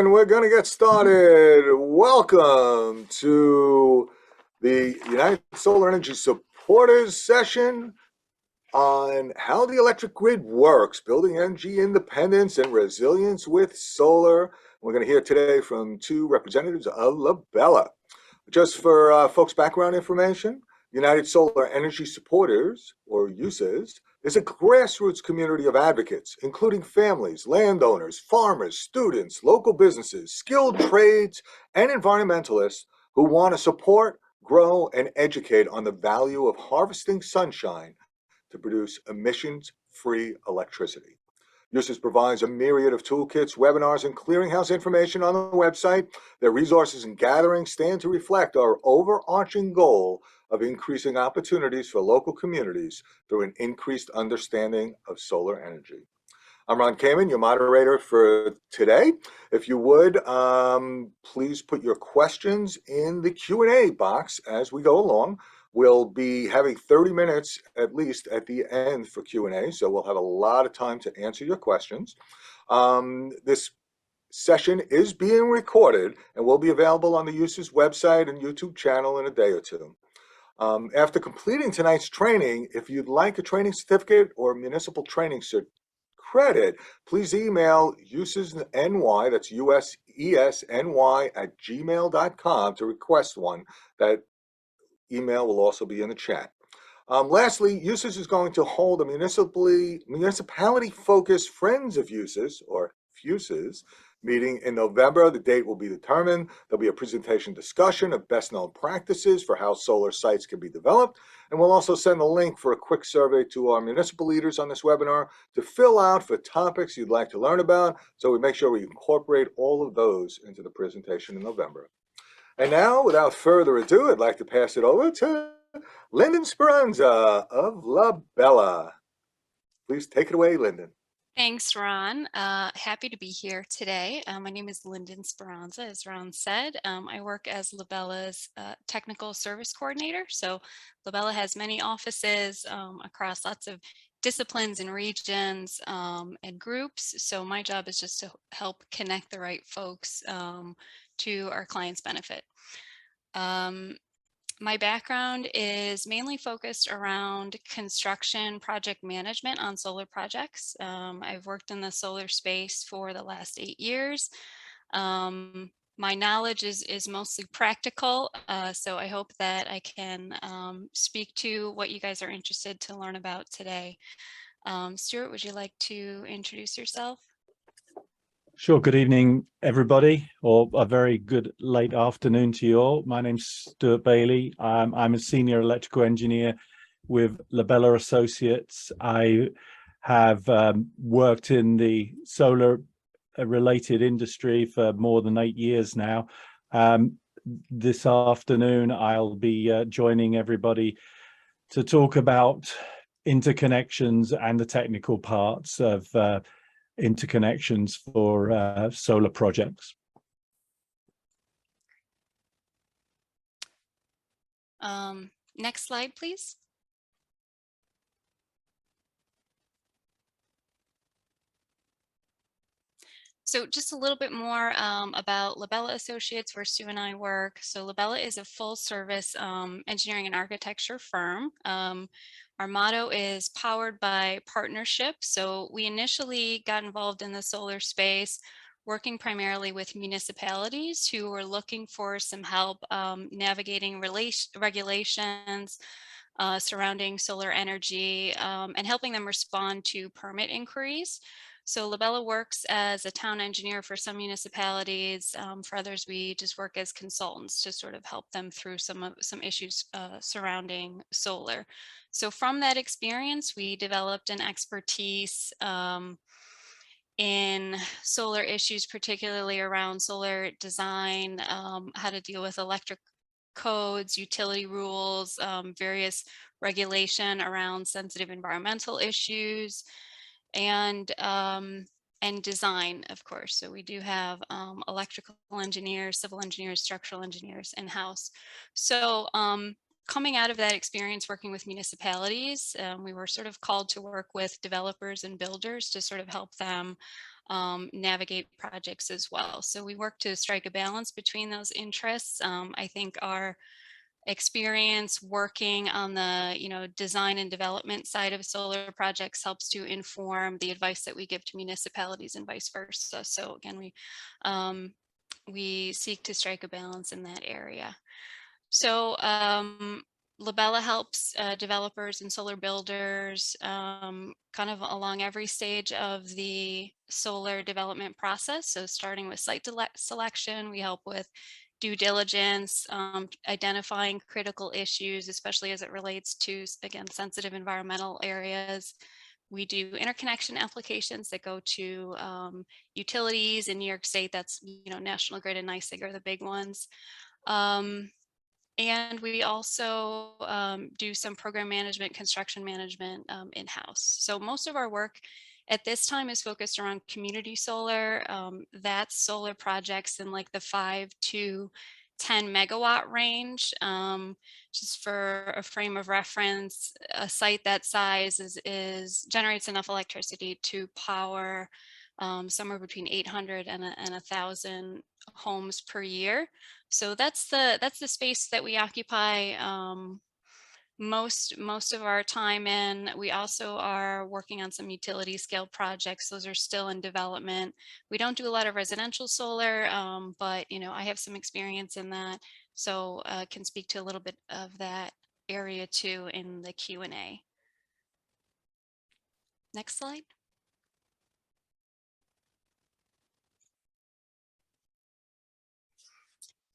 And we're going to get started. Welcome to the United Solar Energy Supporters session on how the electric grid works, building energy independence and resilience with solar. We're going to hear today from two representatives of Labella. Just for folks' background information, United Solar Energy Supporters, or USES, is a grassroots community of advocates, including families, landowners, farmers, students, local businesses, skilled trades, and environmentalists who want to support, grow, and educate on the value of harvesting sunshine to produce emissions-free electricity. USES provides a myriad of toolkits, webinars, and clearinghouse information on the website. Their resources and gatherings stand to reflect our overarching goal of increasing opportunities for local communities through an increased understanding of solar energy. I'm Ron Kamen, your moderator for today. If you would, please put your questions in the Q&A box as we go along. We'll be having 30 minutes at least at the end for Q&A, so we'll have a lot of time to answer your questions. This session is being recorded and will be available on the USES website and YouTube channel in a day or two. After completing tonight's training, if you'd like a training certificate or municipal training credit, please email USESNY, that's USESNY @gmail.com to request one. That email will also be in the chat. Lastly, USES is going to hold a municipality-focused Friends of USES, or FUSES, meeting in November. The date will be determined. There'll be a presentation discussion of best known practices for how solar sites can be developed. And we'll also send a link for a quick survey to our municipal leaders on this webinar to fill out for topics you'd like to learn about. So we make sure we incorporate all of those into the presentation in November. And now, without further ado, I'd like to pass it over to Lyndon Speranza of Labella. Please take it away, Lyndon. Thanks, Ron. Happy to be here today. My name is Lyndon Speranza, as Ron said. I work as Labella's technical service coordinator. So Labella has many offices across lots of disciplines and regions and groups. So my job is just to help connect the right folks to our clients' benefit. My background is mainly focused around construction project management on solar projects. I've worked in the solar space for the last 8 years. My knowledge is mostly practical, so I hope that I can speak to what you guys are interested to learn about today. Stuart, would you like to introduce yourself? Sure. Good evening, everybody, or a very good late afternoon to you all. My name's Stuart Bailey. I'm a senior electrical engineer with Labella Associates. I have worked in the solar related industry for more than 8 years now. This afternoon, I'll be joining everybody to talk about interconnections and the technical parts of interconnections for solar projects. Next slide, please. So just a little bit more about Labella Associates, where Stu and I work. So Labella is a full service engineering and architecture firm. Our motto is powered by partnership. So we initially got involved in the solar space, working primarily with municipalities who were looking for some help navigating regulations surrounding solar energy and helping them respond to permit inquiries. So Labella works as a town engineer for some municipalities. For others, we just work as consultants to sort of help them through some issues surrounding solar. So from that experience, we developed an expertise in solar issues, particularly around solar design, how to deal with electric codes, utility rules, various regulation around sensitive environmental issues, and design, of course. So we do have electrical engineers, civil engineers, structural engineers in-house. So coming out of that experience working with municipalities, we were sort of called to work with developers and builders to sort of help them navigate projects as well. So we work to strike a balance between those interests. I think our experience working on the design and development side of solar projects helps to inform the advice that we give to municipalities and vice versa. So again, we seek to strike a balance in that area. So Labella helps developers and solar builders kind of along every stage of the solar development process. So starting with site selection, we help with due diligence, identifying critical issues, especially as it relates to, again, sensitive environmental areas. We do interconnection applications that go to utilities in New York State. That's, National Grid and NYSEG are the big ones. And we also do some program management, construction management in-house. So most of our work at this time is focused around community solar. That's solar projects in like the 5 to 10 megawatt range. Just for a frame of reference, a site that size generates enough electricity to power somewhere between 800 and 1,000 homes per year. So that's the space that we occupy most of our time in. We also are working on some utility scale projects. Those are still in development. We don't do a lot of residential solar, but I have some experience in that, so can speak to a little bit of that area too in the Q&A. Next slide.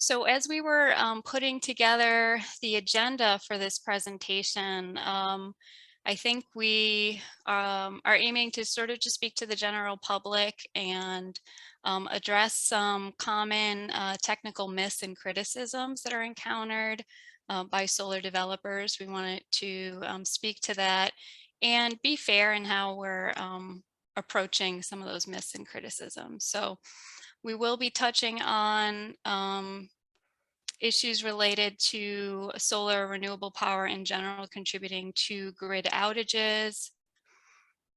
So as we were putting together the agenda for this presentation, I think we are aiming to sort of just speak to the general public and address some common technical myths and criticisms that are encountered by solar developers. We wanted to speak to that and be fair in how we're approaching some of those myths and criticisms. So we will be touching on issues related to solar renewable power in general contributing to grid outages.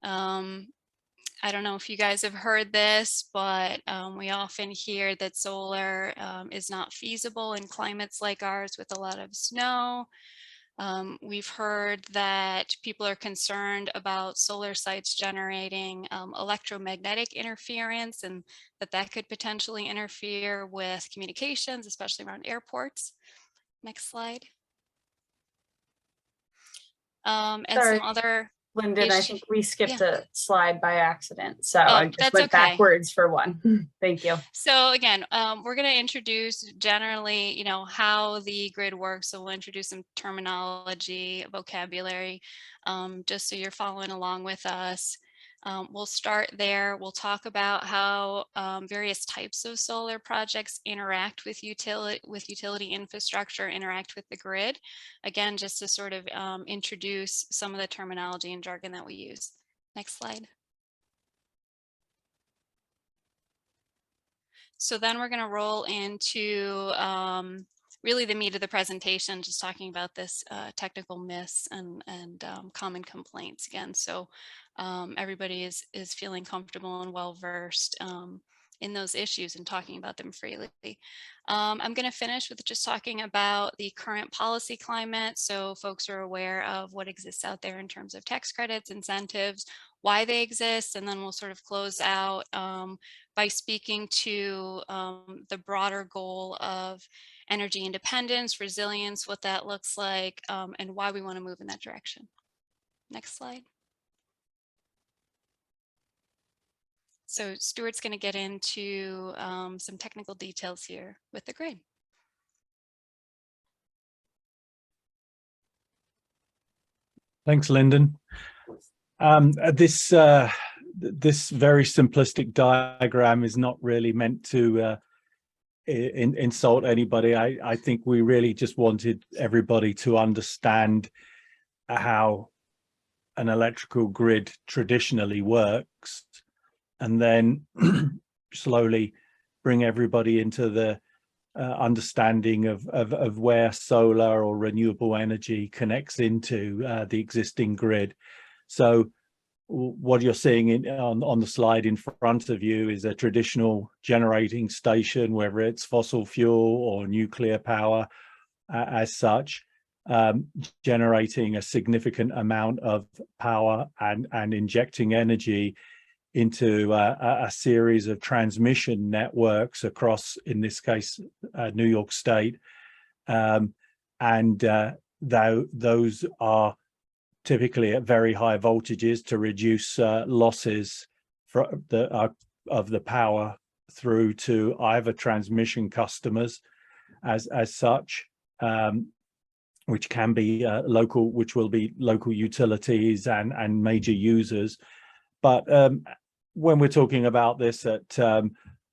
I don't know if you guys have heard this, but we often hear that solar is not feasible in climates like ours with a lot of snow. We've heard that people are concerned about solar sites generating electromagnetic interference, and that could potentially interfere with communications, especially around airports. Next slide. And Sorry, some other Lyndon, I think we skipped Yeah. a slide by accident. So I just that's went okay. backwards for one. Thank you. So again, we're going to introduce generally, how the grid works. So we'll introduce some terminology, vocabulary, just so you're following along with us. We'll start there. We'll talk about how various types of solar projects interact with utility infrastructure, interact with the grid. Again, just to sort of introduce some of the terminology and jargon that we use. Next slide. So then we're going to roll into really the meat of the presentation, just talking about this technical myths and common complaints again. So everybody is feeling comfortable and well versed in those issues and talking about them freely. I'm going to finish with just talking about the current policy climate, so folks are aware of what exists out there in terms of tax credits, incentives, why they exist, and then we'll sort of close out by speaking to the broader goal of energy independence, resilience, what that looks like, and why we want to move in that direction. Next slide. So Stuart's going to get into some technical details here with the grid. Thanks, Lyndon. This very simplistic diagram is not really meant to insult anybody. I think we really just wanted everybody to understand how an electrical grid traditionally works, and then slowly bring everybody into the understanding of where solar or renewable energy connects into the existing grid. So what you're seeing on the slide in front of you is a traditional generating station, whether it's fossil fuel or nuclear power as such, generating a significant amount of power and injecting energy into a series of transmission networks across, in this case, New York State. Those are typically at very high voltages to reduce losses of the power through to either transmission customers as such, which can be which will be local utilities and major users. But when we're talking about this at a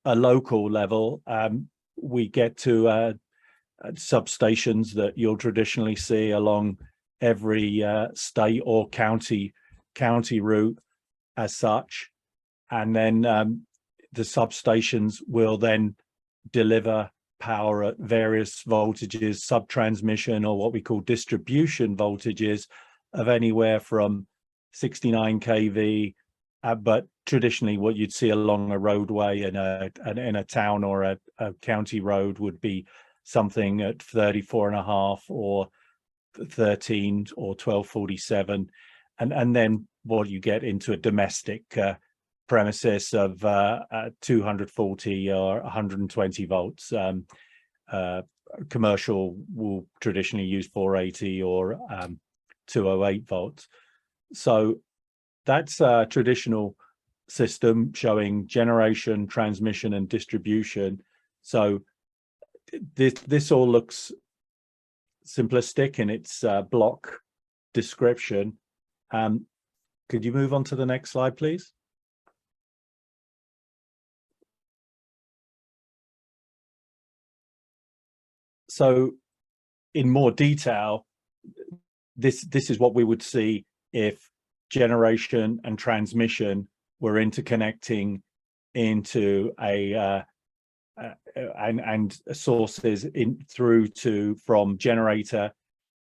local level, we get to substations that you'll traditionally see along every state or county route as such, and then the substations will then deliver power at various voltages, sub-transmission or what we call distribution voltages of anywhere from 69 kV, but traditionally what you'd see along a roadway in a town or a county road would be something at 34.5 or 13 or 1247, and then what you get into a domestic premises of 240 or 120 volts. Commercial will traditionally use 480 or 208 volts. So that's a traditional system showing generation, transmission, and distribution. So this all looks simplistic in its block description. Could you move on to the next slide, please? So in more detail, this is what we would see if generation and transmission were interconnecting into and sources through to from generator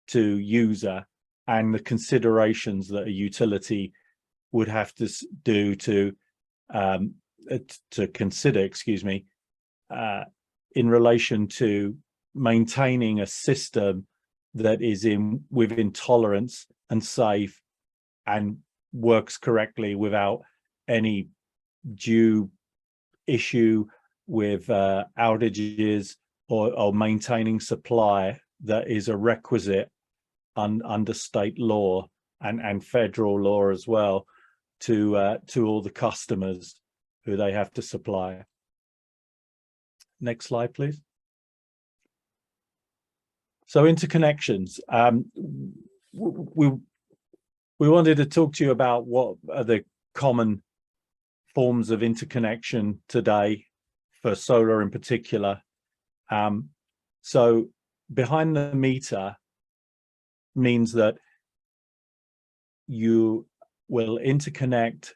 to user, and the considerations that a utility would have to do to consider, in relation to maintaining a system that is within tolerance and safe and works correctly without any due issue with outages or maintaining supply that is a requisite under state law and federal law as well to all the customers who they have to supply. Next slide, please. So interconnections. We wanted to talk to you about what are the common forms of interconnection today for solar in particular. So behind the meter means that you will interconnect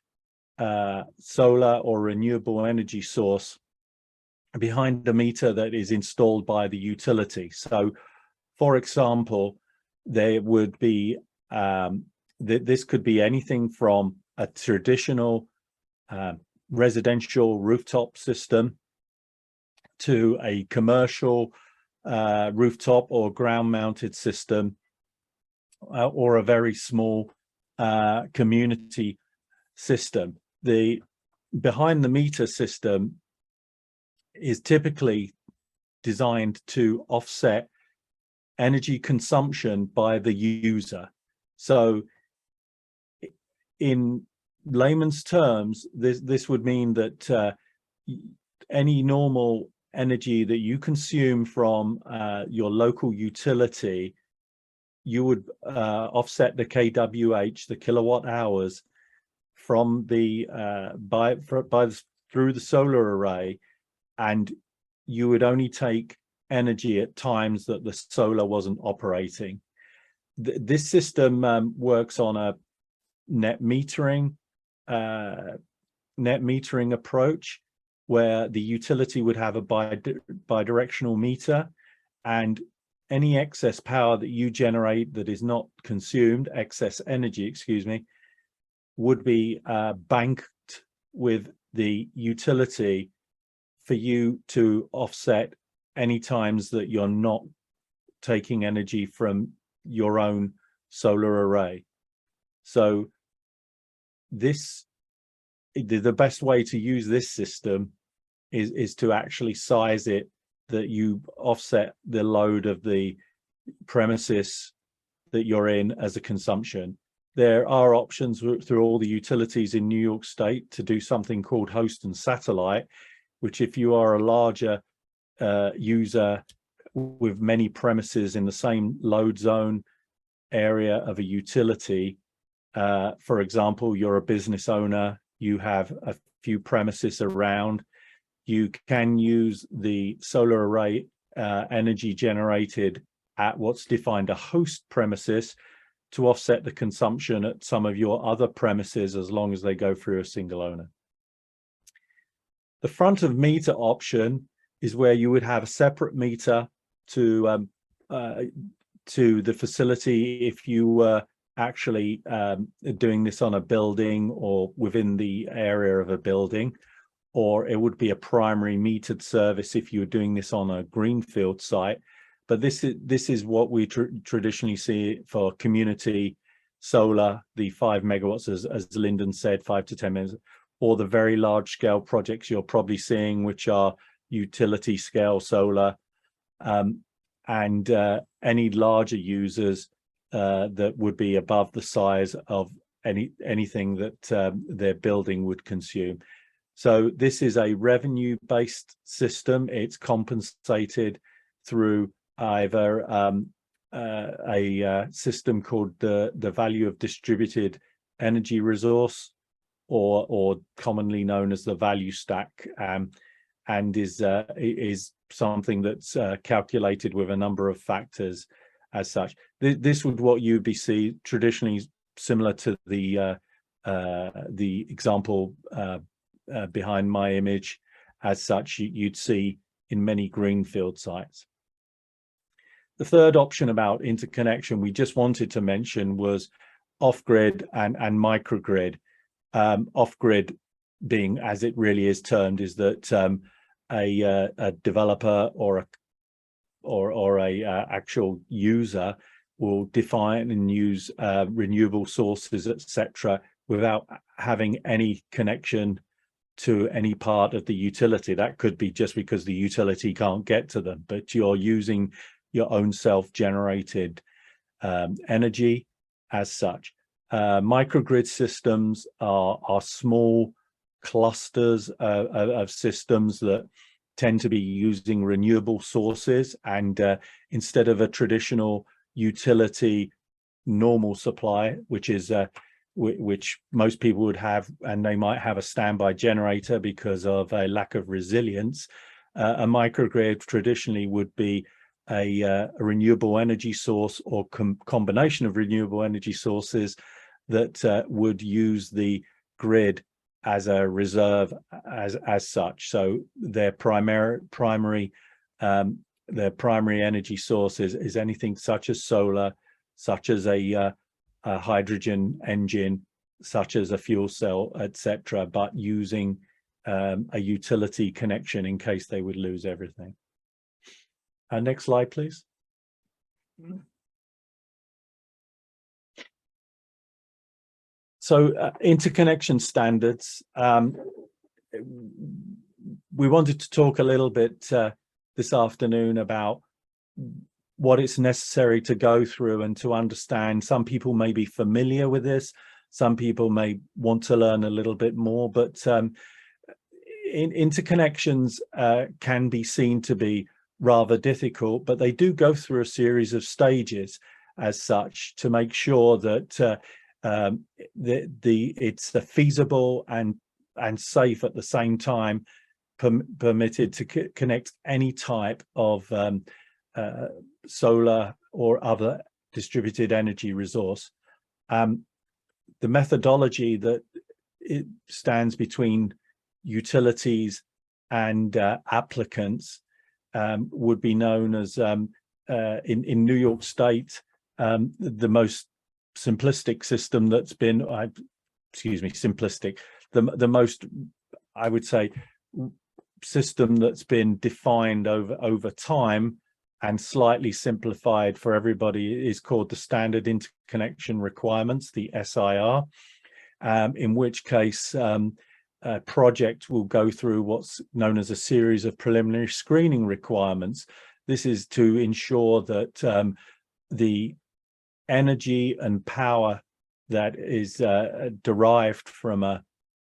solar or renewable energy source behind the meter that is installed by the utility. So for example, there would be this could be anything from a traditional residential rooftop system to a commercial rooftop or ground-mounted system, or a very small community system. The behind-the-meter system is typically designed to offset energy consumption by the user. So in layman's terms, this would mean that any normal energy that you consume from your local utility, you would offset the kWh, the kilowatt hours, from the through the solar array, and you would only take energy at times that the solar wasn't operating. This system works on a net metering approach, where the utility would have a bidirectional meter, and any excess power that you generate that is not consumed, excess energy, would be banked with the utility for you to offset any times that you're not taking energy from your own solar array. So the best way to use this system is to actually size it that you offset the load of the premises that you're in as a consumption. There are options through all the utilities in New York State to do something called host and satellite, which if you are a larger user with many premises in the same load zone area of a utility, for example, you're a business owner, you have a few premises around, you can use the solar array energy generated at what's defined a host premises to offset the consumption at some of your other premises as long as they go through a single owner. The front of meter option is where you would have a separate meter to the facility if you were actually doing this on a building or within the area of a building, or it would be a primary metered service if you were doing this on a greenfield site. But this is what we traditionally see for community solar, the 5 megawatts, as Lyndon said, 5 to 10 megawatts, or the very large scale projects you're probably seeing, which are utility scale solar, and any larger users that would be above the size of anything that their building would consume. So this is a revenue-based system. It's compensated through either a system called the value of distributed energy resource, or commonly known as the value stack, and is something that's calculated with a number of factors as such. This would what you'd be see traditionally similar to the example behind my image as such you'd see in many greenfield sites. The third option about interconnection we just wanted to mention was off-grid and microgrid. Off-grid being, as it really is termed, is that a developer or a actual user will define and use renewable sources, etc., without having any connection to any part of the utility. That could be just because the utility can't get to them, but you're using your own self-generated energy as such. Microgrid systems are small clusters of systems that tend to be using renewable sources, and instead of a traditional utility normal supply, which is which most people would have, and they might have a standby generator because of a lack of resilience, a microgrid traditionally would be a renewable energy source or combination of renewable energy sources that would use the grid as a reserve as such. So their primary energy source is anything such as solar, such as a hydrogen engine, such as a fuel cell, etc., but using a utility connection in case they would lose everything. Next slide, please. So interconnection standards. We wanted to talk a little bit this afternoon about what it's necessary to go through and to understand. Some people may be familiar with this, some people may want to learn a little bit more, but interconnections can be seen to be rather difficult, but they do go through a series of stages as such to make sure that it's feasible and safe at the same time, permitted to connect any type of solar or other distributed energy resource. The methodology that it stands between utilities and applicants would be known as, in New York State, the most simplistic system that's been simplistic. The most, I would say, system that's been defined over time and slightly simplified for everybody is called the Standard Interconnection Requirements, the SIR, in which case a project will go through what's known as a series of preliminary screening requirements. This is to ensure that the energy and power that is derived from a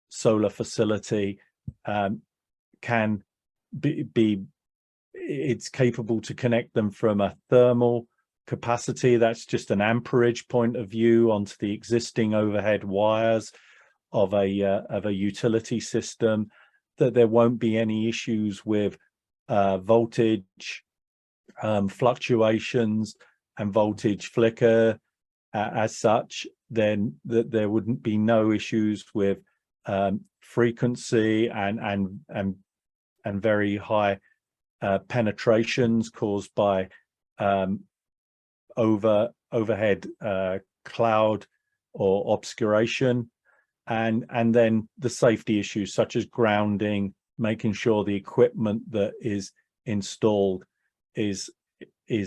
solar facility can be it's capable to connect them from a thermal capacity, that's just an amperage point of view, onto the existing overhead wires of a utility system, that there won't be any issues with voltage fluctuations and voltage flicker as such. Then that there wouldn't be no issues with frequency and very high penetrations caused by overhead cloud or obscuration, and then the safety issues such as grounding, making sure the equipment that is installed is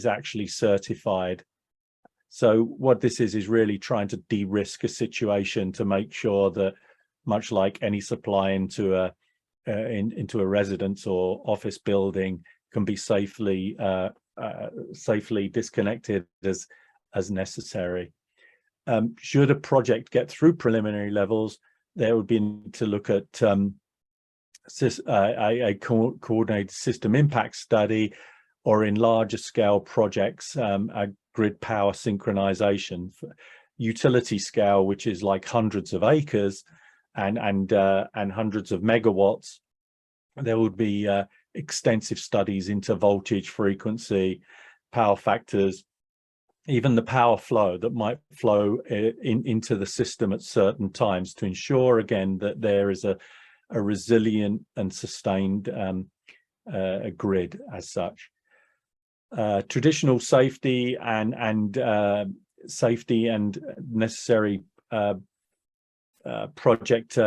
actually certified. So what this is really trying to de-risk a situation to make sure that, much like any supply into a residence or office building, can be safely disconnected as necessary. Should a project get through preliminary levels, there would be to look at a coordinated system impact study, or in larger scale projects, a grid power synchronization. Utility scale, which is like hundreds of acres and hundreds of megawatts, there would be extensive studies into voltage, frequency, power factors, even the power flow that might flow into the system at certain times, to ensure again that there is a resilient and sustained grid as such. Traditional safety and necessary project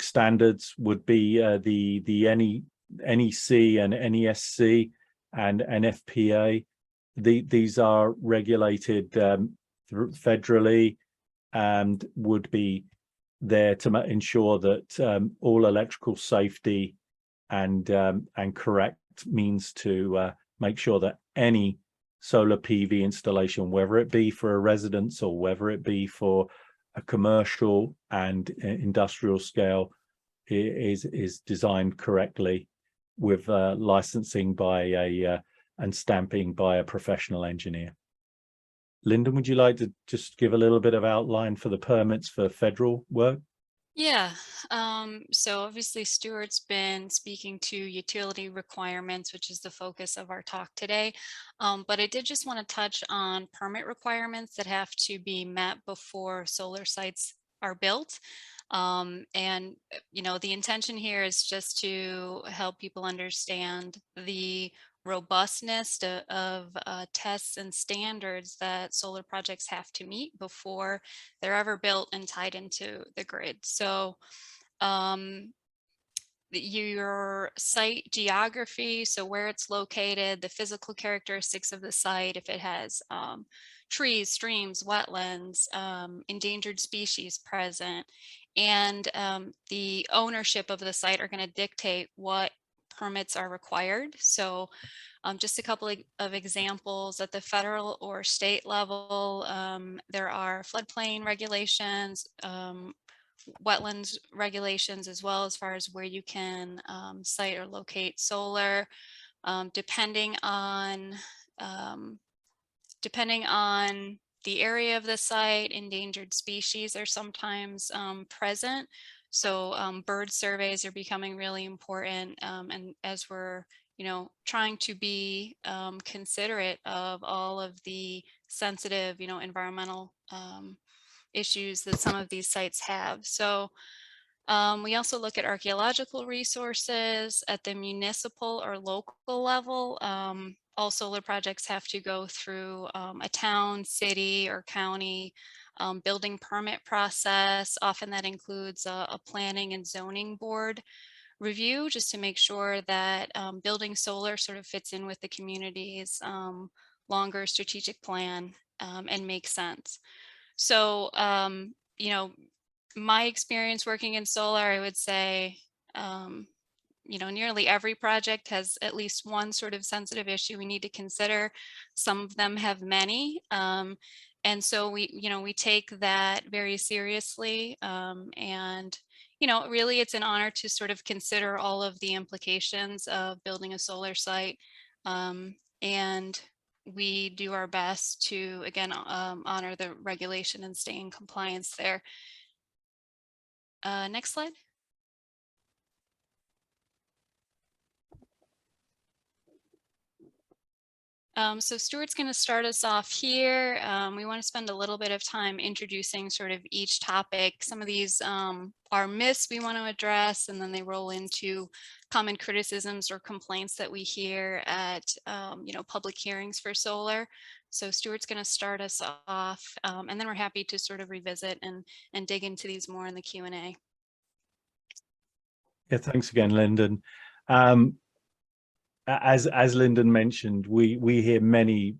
standards would be the NEC and NESC and NFPA. These are regulated federally and would be there to ensure that all electrical safety and correct means to make sure that any solar PV installation, whether it be for a residence or whether it be for a commercial and industrial scale, is designed correctly with licensing by and stamping by a professional engineer. Lyndon, would you like to just give a little bit of outline for the permits for federal work? Yeah, so obviously Stuart's been speaking to utility requirements, which is the focus of our talk today. But I did just want to touch on permit requirements that have to be met before solar sites are built. And, you know, the intention here is just to help people understand the robustness of tests and standards that solar projects have to meet before they're ever built and tied into the grid. So your site geography, so where it's located, the physical characteristics of the site, if it has trees, streams, wetlands, endangered species present, and the ownership of the site are going to dictate what permits are required. So just a couple of examples at the federal or state level, there are floodplain regulations, wetlands regulations, as well as far as where you can site or locate solar. Depending on the area of the site, endangered species are sometimes present. So bird surveys are becoming really important, and as we're trying to be considerate of all of the sensitive environmental issues that some of these sites have. So we also look at archaeological resources at the municipal or local level. All solar projects have to go through a town, city, or county building permit process. Often that includes a planning and zoning board review, just to make sure that building solar sort of fits in with the community's longer strategic plan and makes sense. So, you know, my experience working in solar, I would say, you know, nearly every project has at least one sort of sensitive issue we need to consider. Some of them have many. And so we take that very seriously. And, you know, really it's an honor to sort of consider all of the implications of building a solar site. And we do our best to, again, honor the regulation and stay in compliance there. Next slide. So Stuart's going to start us off here. We want to spend a little bit of time introducing sort of each topic. Some of these are myths we want to address, and then they roll into common criticisms or complaints that we hear at you know, public hearings for solar. So Stuart's going to start us off, and then we're happy to sort of revisit and dig into these more in the Q&A. Yeah, thanks again, Lyndon. As Lyndon mentioned, we hear many.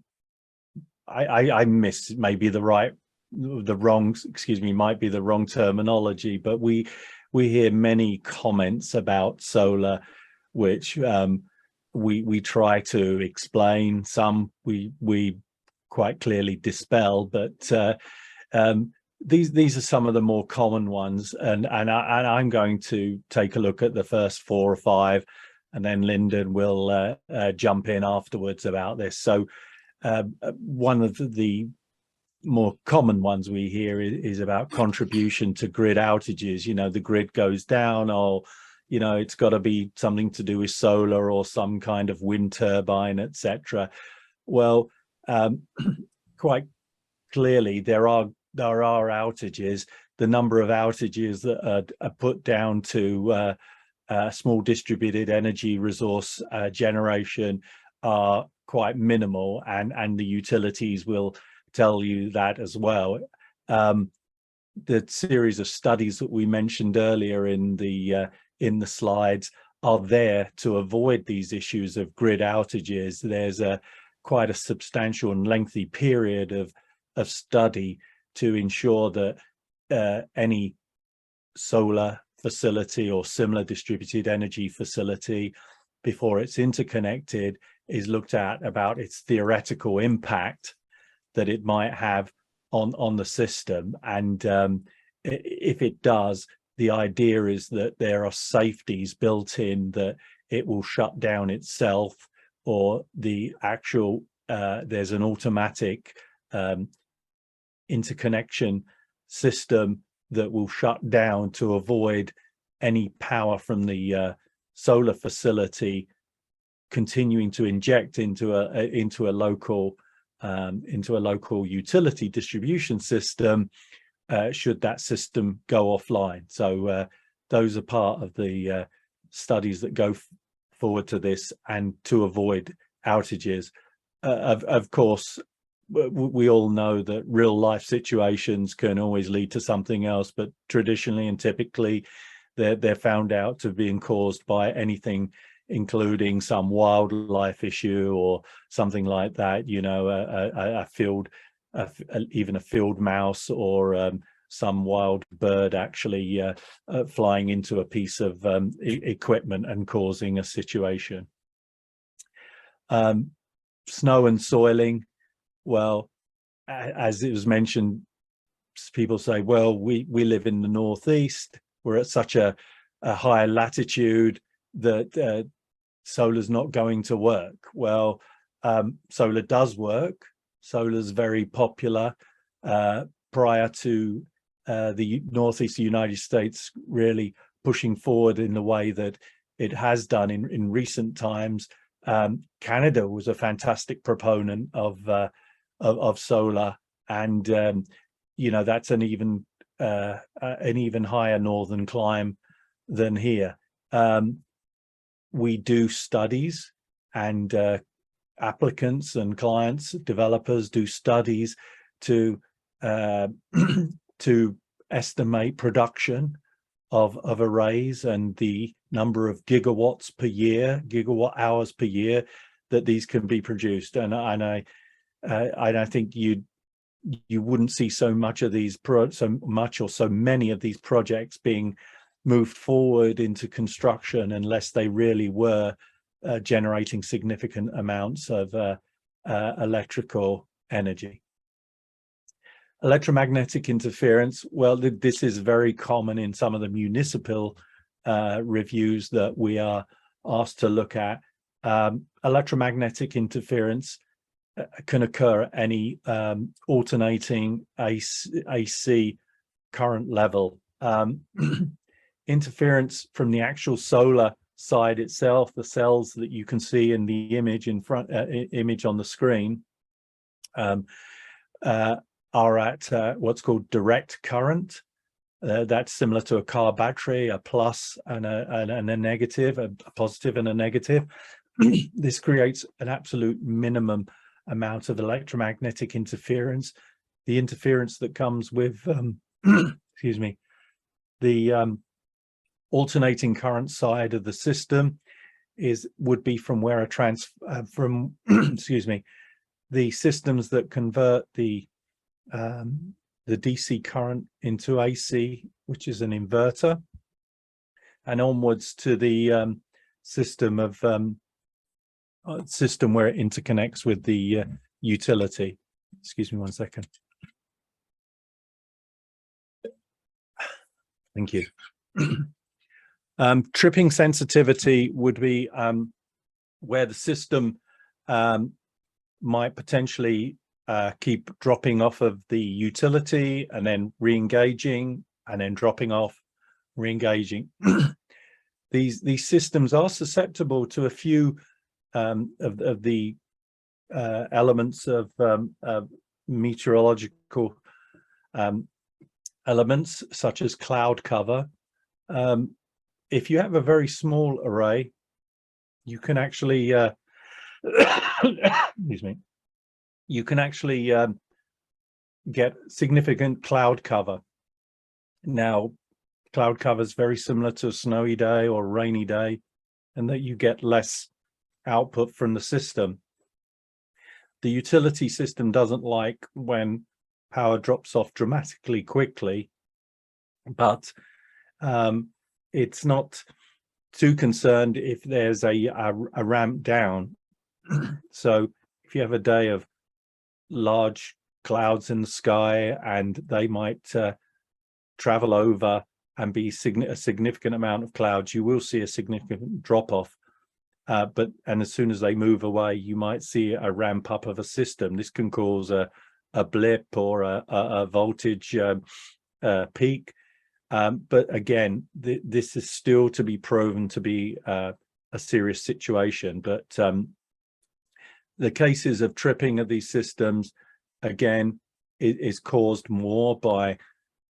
I miss maybe the wrong terminology, but we hear many comments about solar, which we try to explain. Some we quite clearly dispel, but these are some of the more common ones, and I'm going to take a look at the first 4 or 5. And then Lyndon will jump in afterwards about this. So one of the more common ones we hear is about contribution to grid outages. You know, the grid goes down, or, you know, it's got to be something to do with solar or some kind of wind turbine, etc. Well, quite clearly there are outages. The number of outages that are put down to small distributed energy resource generation are quite minimal, and the utilities will tell you that as well. The series of studies that we mentioned earlier in the slides are there to avoid these issues of grid outages. There's quite a substantial and lengthy period of study to ensure that any solar facility or similar distributed energy facility, before it's interconnected, is looked at about its theoretical impact that it might have on the system. And if it does, the idea is that there are safeties built in, that it will shut down itself, or the actual there's an automatic interconnection system that will shut down to avoid any power from the solar facility continuing to inject into a local utility distribution system should that system go offline. So those are part of the studies that go forward to this and to avoid outages. Of course, we all know that real life situations can always lead to something else, but traditionally and typically they're found out to being caused by anything, including some wildlife issue or something like that, you know, even a field mouse, or some wild bird actually flying into a piece of equipment and causing a situation. Snow and soiling. Well, as it was mentioned, people say, well, we live in the Northeast. We're at such a high latitude that solar's not going to work. Well, solar does work. Solar's very popular. Prior to the Northeast United States really pushing forward in the way that it has done in recent times, Canada was a fantastic proponent of solar, and you know, that's an even higher northern climb than here. We do studies, and applicants and clients, developers do studies to to estimate production of arrays and the number of gigawatts per year, gigawatt hours per year that these can be produced. And I think you wouldn't see so much of these so many of these projects being moved forward into construction unless they really were generating significant amounts of electrical energy. Electromagnetic interference, well, this is very common in some of the municipal reviews that we are asked to look at. Electromagnetic interference can occur at any alternating AC current level. Interference from the actual solar side itself, the cells that you can see in the image image on the screen, are at what's called direct current. That's similar to a car battery, a plus and a negative, a positive and a negative. This creates an absolute minimum amount of electromagnetic interference. The interference that comes with, excuse me, the alternating current side of the system would be from where excuse me, the systems that convert the DC current into AC, which is an inverter, and onwards to the system where it interconnects with the utility. Excuse me 1 second. Thank you. Tripping sensitivity would be where the system might potentially keep dropping off of the utility and then re-engaging and then dropping off, re-engaging. These systems are susceptible to a few of the elements of meteorological elements, such as cloud cover. If you have a very small array, you can actually excuse me, you can actually get significant cloud cover. Now, cloud cover is very similar to a snowy day or a rainy day, and that you get less output from the system. The utility system doesn't like when power drops off dramatically quickly, but it's not too concerned if there's a ramp down. So if you have a day of large clouds in the sky and they might travel over and be a significant amount of clouds, you will see a significant drop off. And as soon as they move away, you might see a ramp up of a system. This can cause a blip or a voltage peak. But again, this is still to be proven to be a serious situation. But the cases of tripping of these systems, again, is caused more by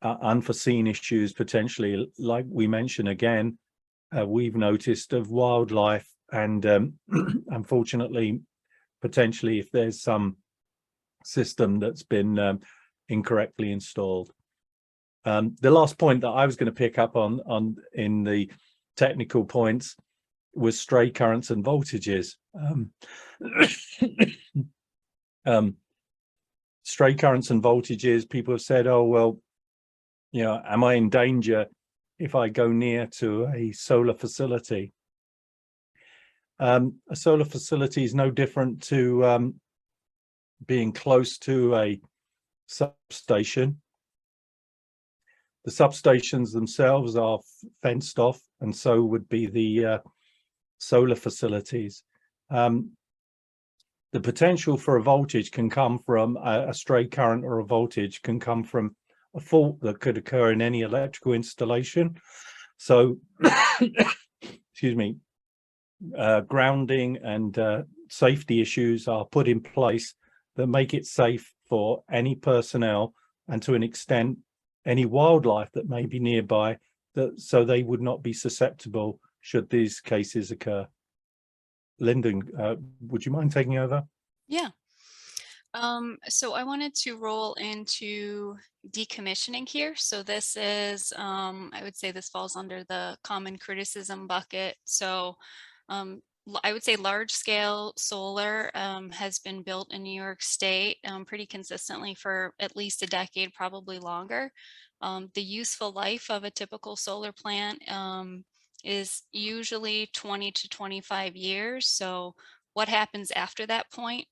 unforeseen issues, potentially, like we mentioned again, we've noticed of wildlife, and unfortunately, potentially, if there's some system that's been incorrectly installed. The last point that I was going to pick up on in the technical points was stray currents and voltages. Stray currents and voltages, people have said, oh, well, you know, am I in danger if I go near to a solar facility? A solar facility is no different to being close to a substation. The substations themselves are fenced off, and so would be the solar facilities. The potential for a voltage can come from a stray current, or a voltage can come from a fault that could occur in any electrical installation. So, excuse me, grounding and safety issues are put in place that make it safe for any personnel, and to an extent, any wildlife that may be nearby, so they would not be susceptible should these cases occur. Lyndon, would you mind taking over? Yeah. So I wanted to roll into decommissioning here. So this is, I would say this falls under the common criticism bucket. So I would say large scale solar has been built in New York State pretty consistently for at least a decade, probably longer. The useful life of a typical solar plant is usually 20 to 25 years. So what happens after that point?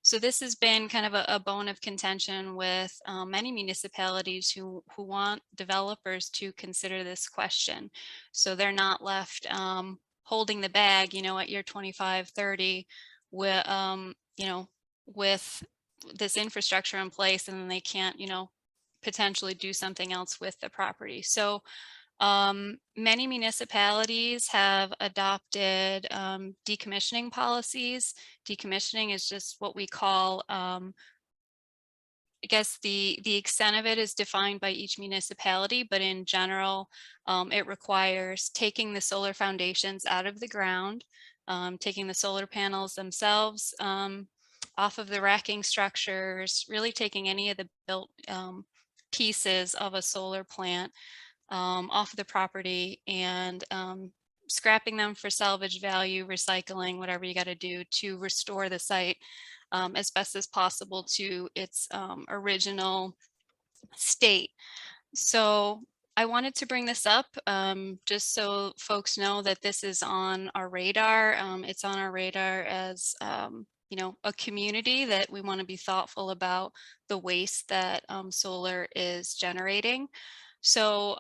So this has been kind of a bone of contention with many municipalities who want developers to consider this question. So they're not left holding the bag, at year 25, 30 with, with this infrastructure in place, and then they can't, potentially do something else with the property. So many municipalities have adopted decommissioning policies. Decommissioning is just what we call, I guess the extent of it is defined by each municipality, but in general, it requires taking the solar foundations out of the ground, taking the solar panels themselves off of the racking structures, really taking any of the built pieces of a solar plant off of the property, and scrapping them for salvage value, recycling, whatever you got to do to restore the site as best as possible to its original state. So I wanted to bring this up just so folks know that this is on our radar. It's on our radar as a community, that we want to be thoughtful about the waste that solar is generating. So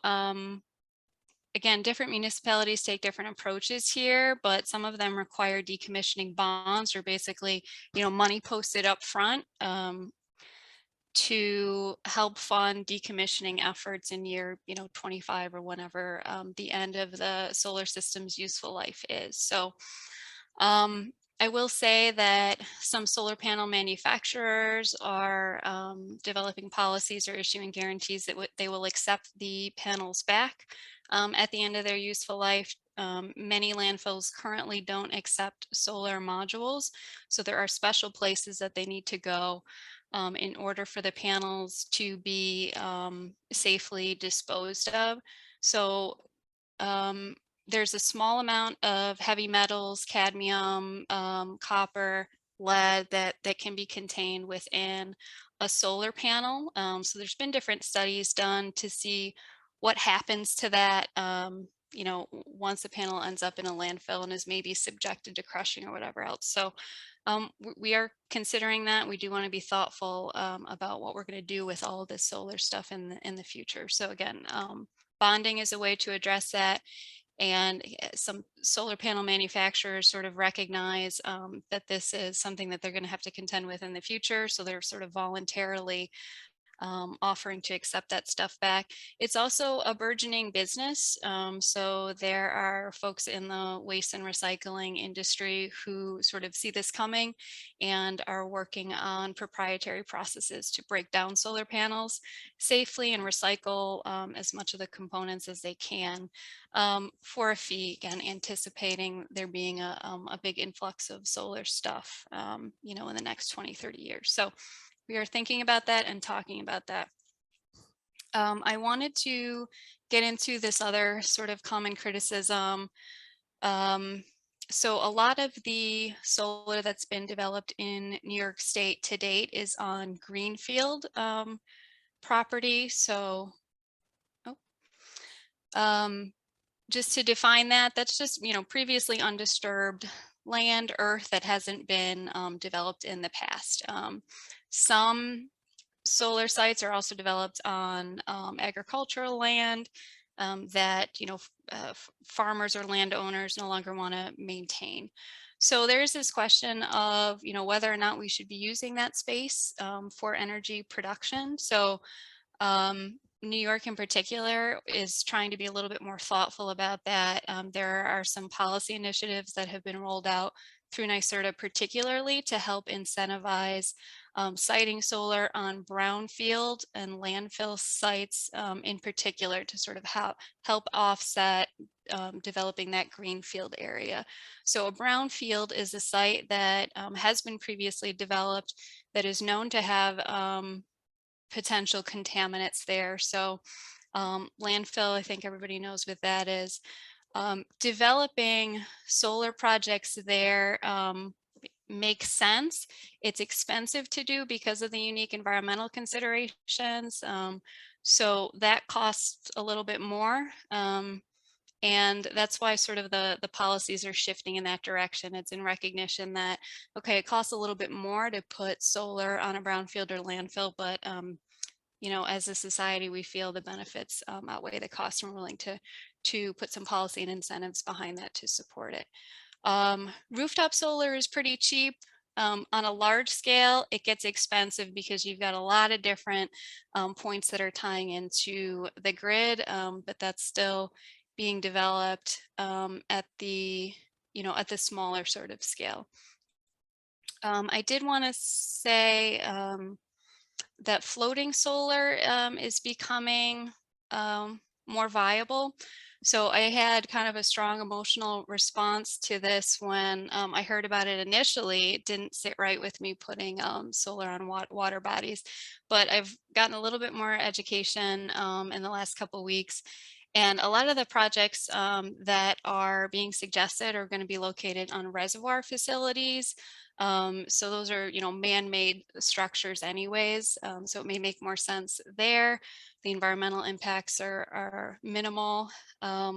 again, different municipalities take different approaches here, but some of them require decommissioning bonds, or basically, money posted up front to help fund decommissioning efforts in year, 25 or whenever the end of the solar system's useful life is. So I will say that some solar panel manufacturers are developing policies or issuing guarantees that they will accept the panels back at the end of their useful life. Many landfills currently don't accept solar modules, so there are special places that they need to go in order for the panels to be safely disposed of. So there's a small amount of heavy metals, cadmium, copper, lead that can be contained within a solar panel. So there's been different studies done to see what happens to that, once the panel ends up in a landfill and is maybe subjected to crushing or whatever else. So we are considering that. We do want to be thoughtful about what we're going to do with all of this solar stuff in the future. So again, bonding is a way to address that. And some solar panel manufacturers sort of recognize that this is something that they're going to have to contend with in the future. So they're sort of voluntarily offering to accept that stuff back. It's also a burgeoning business. So there are folks in the waste and recycling industry who sort of see this coming and are working on proprietary processes to break down solar panels safely and recycle as much of the components as they can for a fee, again, anticipating there being a big influx of solar stuff, in the next 20, 30 years. So we are thinking about that and talking about that. I wanted to get into this other sort of common criticism. So a lot of the solar that's been developed in New York State to date is on greenfield property. So, just to define that, that's just, previously undisturbed land, earth that hasn't been developed in the past. Some solar sites are also developed on agricultural land that farmers or landowners no longer want to maintain. So there's this question of whether or not we should be using that space for energy production. So New York in particular is trying to be a little bit more thoughtful about that. There are some policy initiatives that have been rolled out through NYSERDA particularly to help incentivize siting solar on brownfield and landfill sites in particular to sort of help offset developing that greenfield area. So a brownfield is a site that has been previously developed that is known to have potential contaminants there. So landfill, I think everybody knows what that is. Developing solar projects there makes sense. It's expensive to do because of the unique environmental considerations. So that costs a little bit more. And that's why sort of the policies are shifting in that direction. It's in recognition that, okay, it costs a little bit more to put solar on a brownfield or landfill, but you know, as a society, we feel the benefits outweigh the cost, and we're willing to put some policy and incentives behind that to support it. Rooftop solar is pretty cheap. On a large scale, it gets expensive because you've got a lot of different points that are tying into the grid, but that's still being developed at the, you know, at the smaller sort of scale. I did want to say that floating solar is becoming more viable. So I had kind of a strong emotional response to this when I heard about it initially. It didn't sit right with me putting solar on water bodies, but I've gotten a little bit more education in the last couple of weeks. And a lot of the projects that are being suggested are going to be located on reservoir facilities. So those are, you know, man-made structures anyways. So it may make more sense there. The environmental impacts are minimal.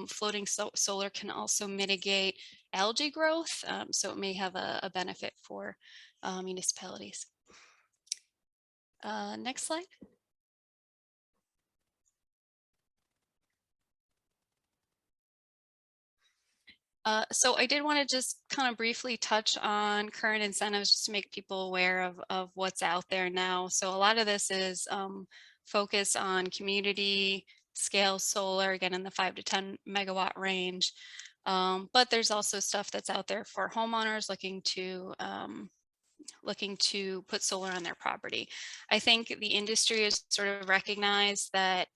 Floating solar can also mitigate algae growth. So it may have a benefit for municipalities. Next slide. So I did want to just kind of briefly touch on current incentives just to make people aware of what's out there now. So a lot of this is focused on community scale solar, again, in the 5 to 10 megawatt range. But there's also stuff that's out there for homeowners looking to put solar on their property. I think the industry has sort of recognized that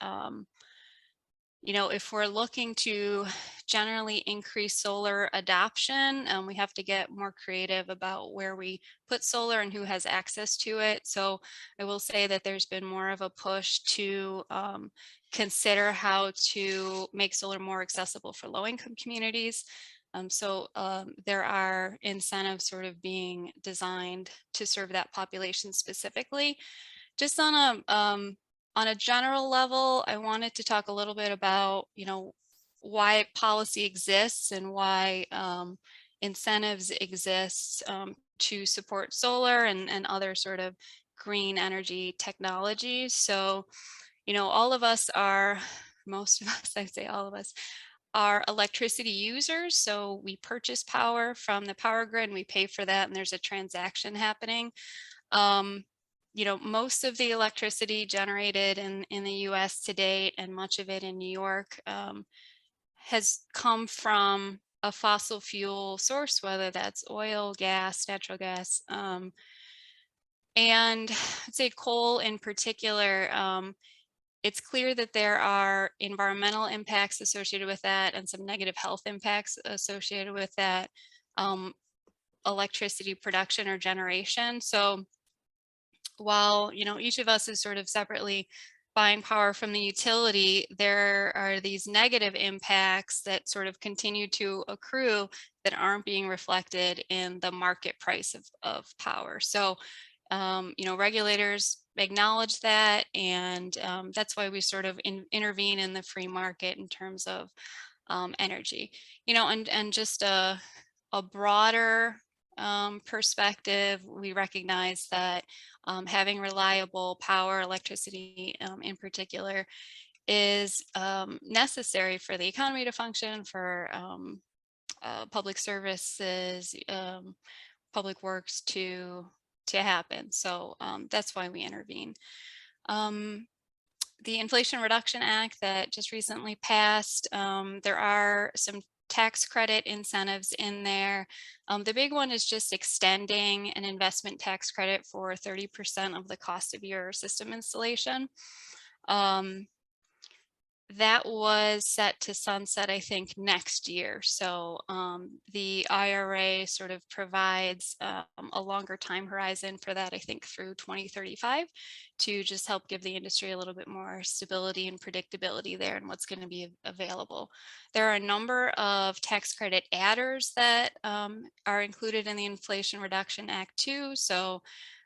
you know, if we're looking to generally increase solar adoption, we have to get more creative about where we put solar and who has access to it. So I will say that there's been more of a push to consider how to make solar more accessible for low-income communities. So there are incentives sort of being designed to serve that population specifically. Just on a general level, I wanted to talk a little bit about, you know, why policy exists and why incentives exist to support solar and other sort of green energy technologies. So, you know, all of us are, most of us, I say all of us, are electricity users. So we purchase power from the power grid and we pay for that, and there's a transaction happening. You know, most of the electricity generated in the US to date, and much of it in New York, has come from a fossil fuel source, whether that's oil, gas, natural gas, and I'd say coal in particular. It's clear that there are environmental impacts associated with that and some negative health impacts associated with that electricity production or generation. So while, you know, each of us is sort of separately buying power from the utility, there are these negative impacts that sort of continue to accrue that aren't being reflected in the market price of power. So, you know, regulators acknowledge that, and that's why we sort of intervene in the free market in terms of energy. You know, and just a broader perspective, we recognize that having reliable power, electricity in particular, is necessary for the economy to function, for public services, public works to happen. So that's why we intervene. the Inflation Reduction Act that just recently passed, there are some tax credit incentives in there. The big one is just extending an investment tax credit for 30% of the cost of your system installation. That was set to sunset, I think, next year. So the IRA sort of provides a longer time horizon for that, I think, through 2035 to just help give the industry a little bit more stability and predictability there and what's going to be available. There are a number of tax credit adders that are included in the Inflation Reduction Act too. So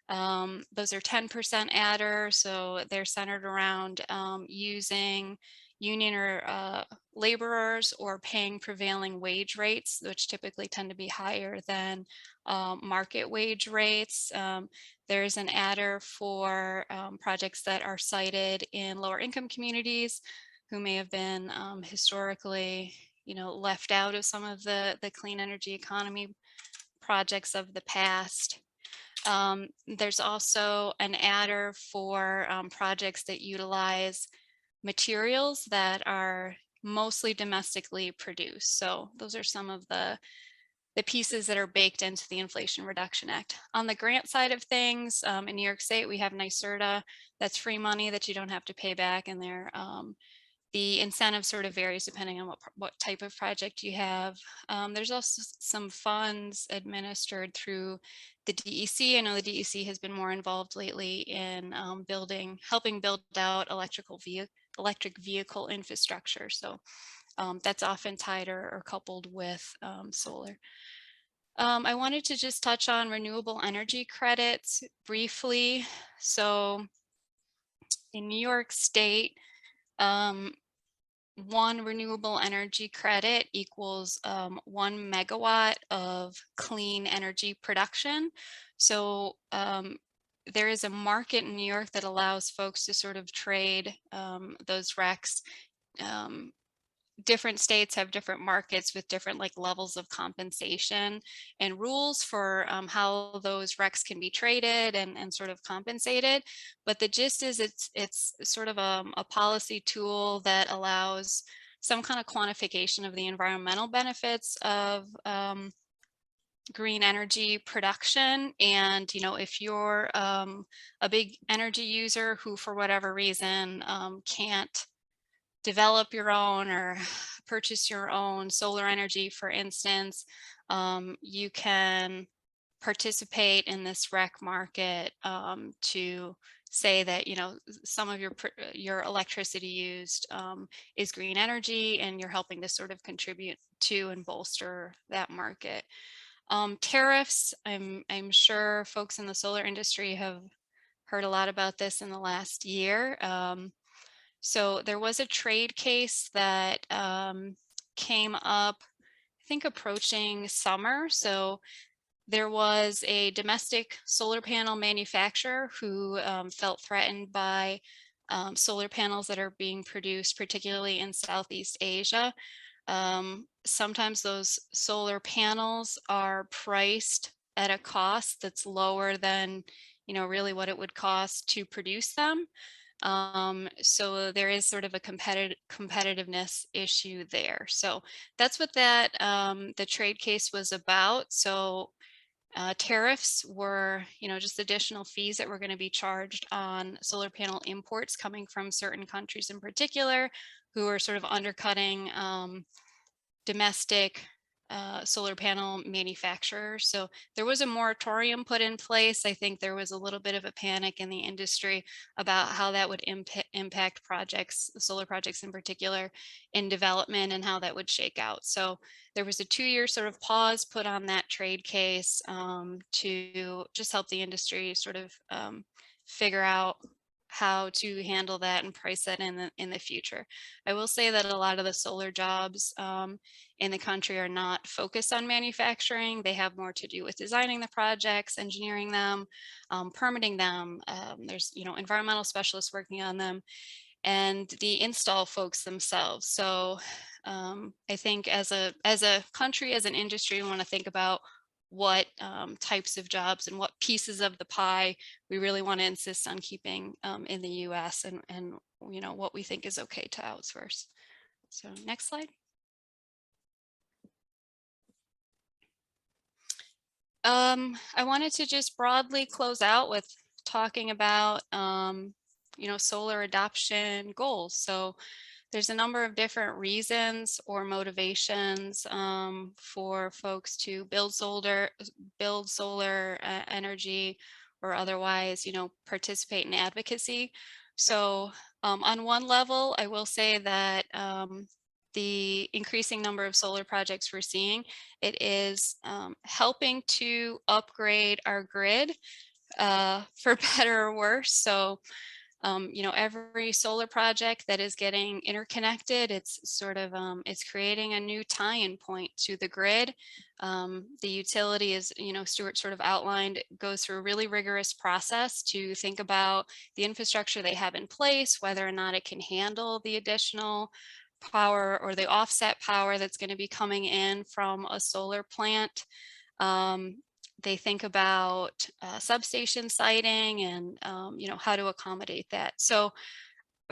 those are 10% adder. So they're centered around using union or laborers or paying prevailing wage rates, which typically tend to be higher than market wage rates. There's an adder for projects that are sited in lower income communities who may have been historically, left out of some of the clean energy economy projects of the past. There's also an adder for projects that utilize materials that are mostly domestically produced. So those are some of the pieces that are baked into the Inflation Reduction Act. On the grant side of things, in New York State, we have NYSERDA. That's free money that you don't have to pay back, and the incentive sort of varies depending on what type of project you have. There's also some funds administered through the DEC. I know the DEC has been more involved lately in helping build out electric vehicle infrastructure. So that's often tied or coupled with solar. I wanted to just touch on renewable energy credits briefly. So in New York State, one renewable energy credit equals 1 megawatt of clean energy production. So there is a market in New York that allows folks to sort of trade those RECs. Different states have different markets with different levels of compensation and rules for how those RECs can be traded and sort of compensated. But the gist is it's sort of a policy tool that allows some kind of quantification of the environmental benefits of green energy production. And if you're a big energy user who for whatever reason can't develop your own or purchase your own solar energy, for instance, you can participate in this REC market to say that some of your electricity used is green energy, and you're helping to sort of contribute to and bolster that market. Tariffs, I'm sure folks in the solar industry have heard a lot about this in the last year. So there was a trade case that came up, I think approaching summer. So there was a domestic solar panel manufacturer who felt threatened by solar panels that are being produced, particularly in Southeast Asia. Sometimes those solar panels are priced at a cost that's lower than, really what it would cost to produce them. So there is sort of a competitiveness issue there. So that's what the trade case was about. So tariffs were, just additional fees that were going to be charged on solar panel imports coming from certain countries in particular, who are sort of undercutting domestic solar panel manufacturers. So there was a moratorium put in place. I think there was a little bit of a panic in the industry about how that would impact projects, solar projects in particular, in development, and how that would shake out. So there was a 2-year sort of pause put on that trade case to just help the industry sort of figure out how to handle that and price that in the future. I will say that a lot of the solar jobs in the country are not focused on manufacturing. They have more to do with designing the projects, engineering them, permitting them. There's environmental specialists working on them, and the install folks themselves. So I think as a country, as an industry, we want to think about what types of jobs and what pieces of the pie we really want to insist on keeping in the US, and you know, what we think is okay to outsource. So next slide. I wanted to just broadly close out with talking about you know, solar adoption goals. So there's a number of different reasons or motivations for folks to build solar energy, or otherwise, you know, participate in advocacy. So on one level, I will say that the increasing number of solar projects we're seeing, it is helping to upgrade our grid for better or worse. So you know, every solar project that is getting interconnected, it's sort of, it's creating a new tie-in point to the grid. The utility is, you know, Stuart sort of outlined, goes through a really rigorous process to think about the infrastructure they have in place, whether or not it can handle the additional power or the offset power that's going to be coming in from a solar plant. They think about substation siting and you know, how to accommodate that. So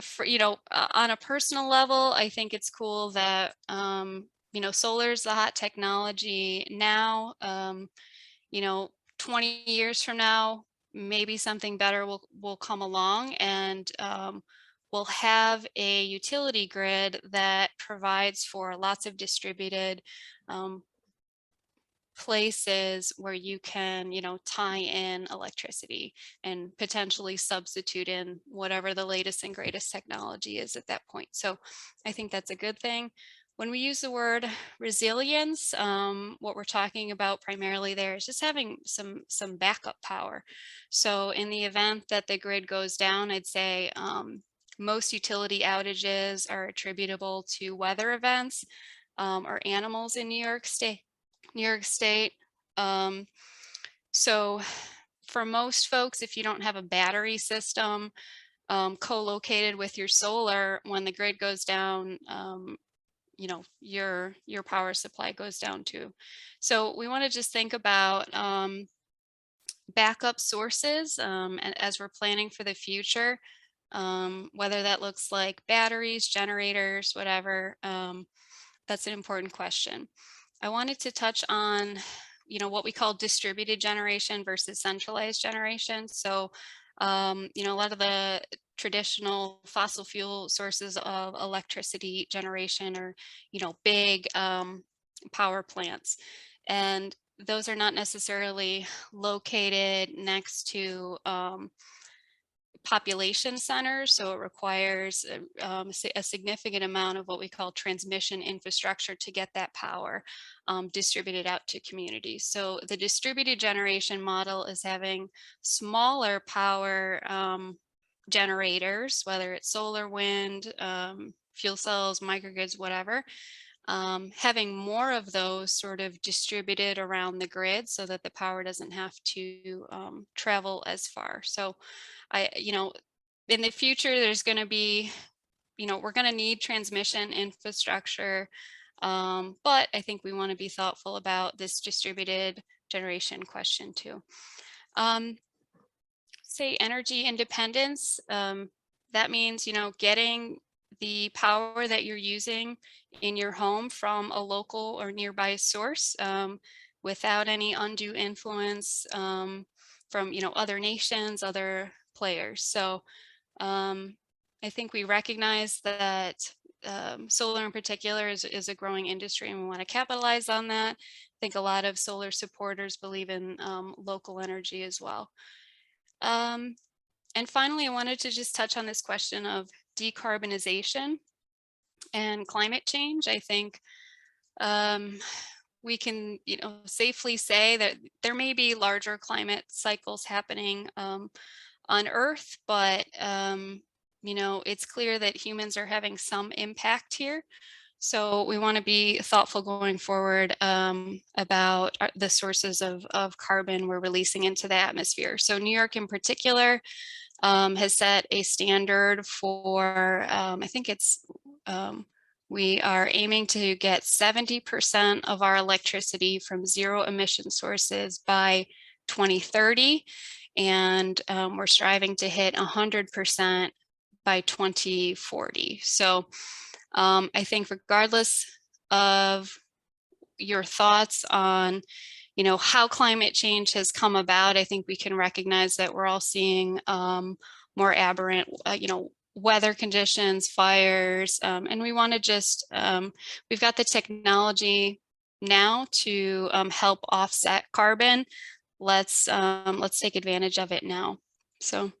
for, you know, on a personal level, I think it's cool that you know, solar is the hot technology now. You know, 20 years from now, maybe something better will come along, and we'll have a utility grid that provides for lots of distributed places where you can, you know, tie in electricity and potentially substitute in whatever the latest and greatest technology is at that point. So I think that's a good thing. When we use the word resilience, what we're talking about primarily there is just having some backup power. So in the event that the grid goes down, I'd say most utility outages are attributable to weather events or animals in New York State. So for most folks, if you don't have a battery system co-located with your solar, when the grid goes down, you know, your power supply goes down too. So we want to just think about backup sources and as we're planning for the future, whether that looks like batteries, generators, whatever. That's an important question. I wanted to touch on, you know, what we call distributed generation versus centralized generation. So, you know, a lot of the traditional fossil fuel sources of electricity generation are, you know, big power plants. And those are not necessarily located next to population centers, so it requires a significant amount of what we call transmission infrastructure to get that power distributed out to communities. So the distributed generation model is having smaller power generators, whether it's solar, wind, fuel cells, microgrids, whatever, having more of those sort of distributed around the grid so that the power doesn't have to travel as far. So you know, in the future, there's going to be, you know, we're going to need transmission infrastructure. But I think we want to be thoughtful about this distributed generation question too. Say energy independence. That means, you know, getting the power that you're using in your home from a local or nearby source without any undue influence from, you know, other nations, other players. So I think we recognize that solar in particular is a growing industry, and we want to capitalize on that. I think a lot of solar supporters believe in local energy as well. And finally, I wanted to just touch on this question of decarbonization and climate change. I think we can, you know, safely say that there may be larger climate cycles happening on Earth, but you know, it's clear that humans are having some impact here. So we want to be thoughtful going forward about the sources of carbon we're releasing into the atmosphere. So New York in particular has set a standard for, I think it's We are aiming to get 70% of our electricity from zero emission sources by 2030. And we're striving to hit 100% by 2040. So I think regardless of your thoughts on, you know, how climate change has come about, I think we can recognize that we're all seeing more aberrant, you know, weather conditions, fires, and we want to just, we've got the technology now to help offset carbon. Let's take advantage of it now. So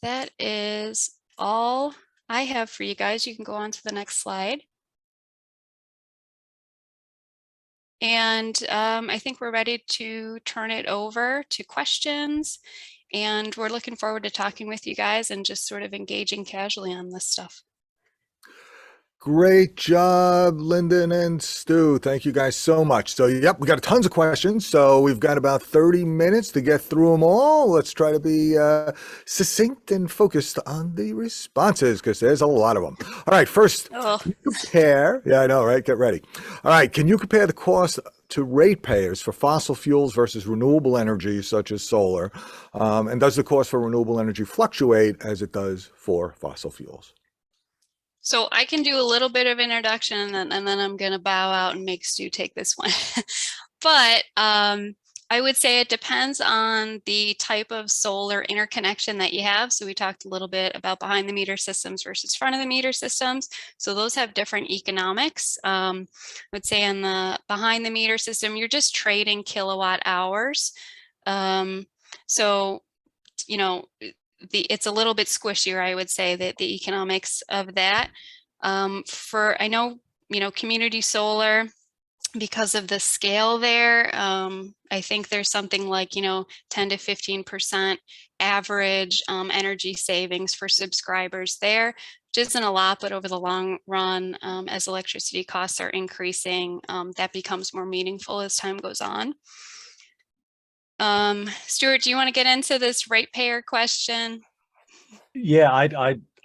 that is all I have for you guys. You can go on to the next slide. And I think we're ready to turn it over to questions. And we're looking forward to talking with you guys and just sort of engaging casually on this stuff. Great job, Lyndon and Stu. Thank you guys so much. So, yep, we got tons of questions. So we've got about 30 minutes to get through them all. Let's try to be succinct and focused on the responses because there's a lot of them. All right, first, compare. Yeah, I know, right? Get ready. All right, can you compare the cost to ratepayers for fossil fuels versus renewable energy such as solar? And does the cost for renewable energy fluctuate as it does for fossil fuels? So I can do a little bit of introduction and then I'm going to bow out and make Stu take this one. But I would say it depends on the type of solar interconnection that you have. So we talked a little bit about behind the meter systems versus front of the meter systems. So those have different economics. I would say on the behind the meter system, you're just trading kilowatt hours. So, you know, it's a little bit squishier, I would say, that the economics of that. I know, you know, community solar, because of the scale there, I think there's something like, you know, 10 to 15% average energy savings for subscribers there, which isn't a lot, but over the long run, as electricity costs are increasing, that becomes more meaningful as time goes on. Stuart, do you want to get into this ratepayer question? Yeah,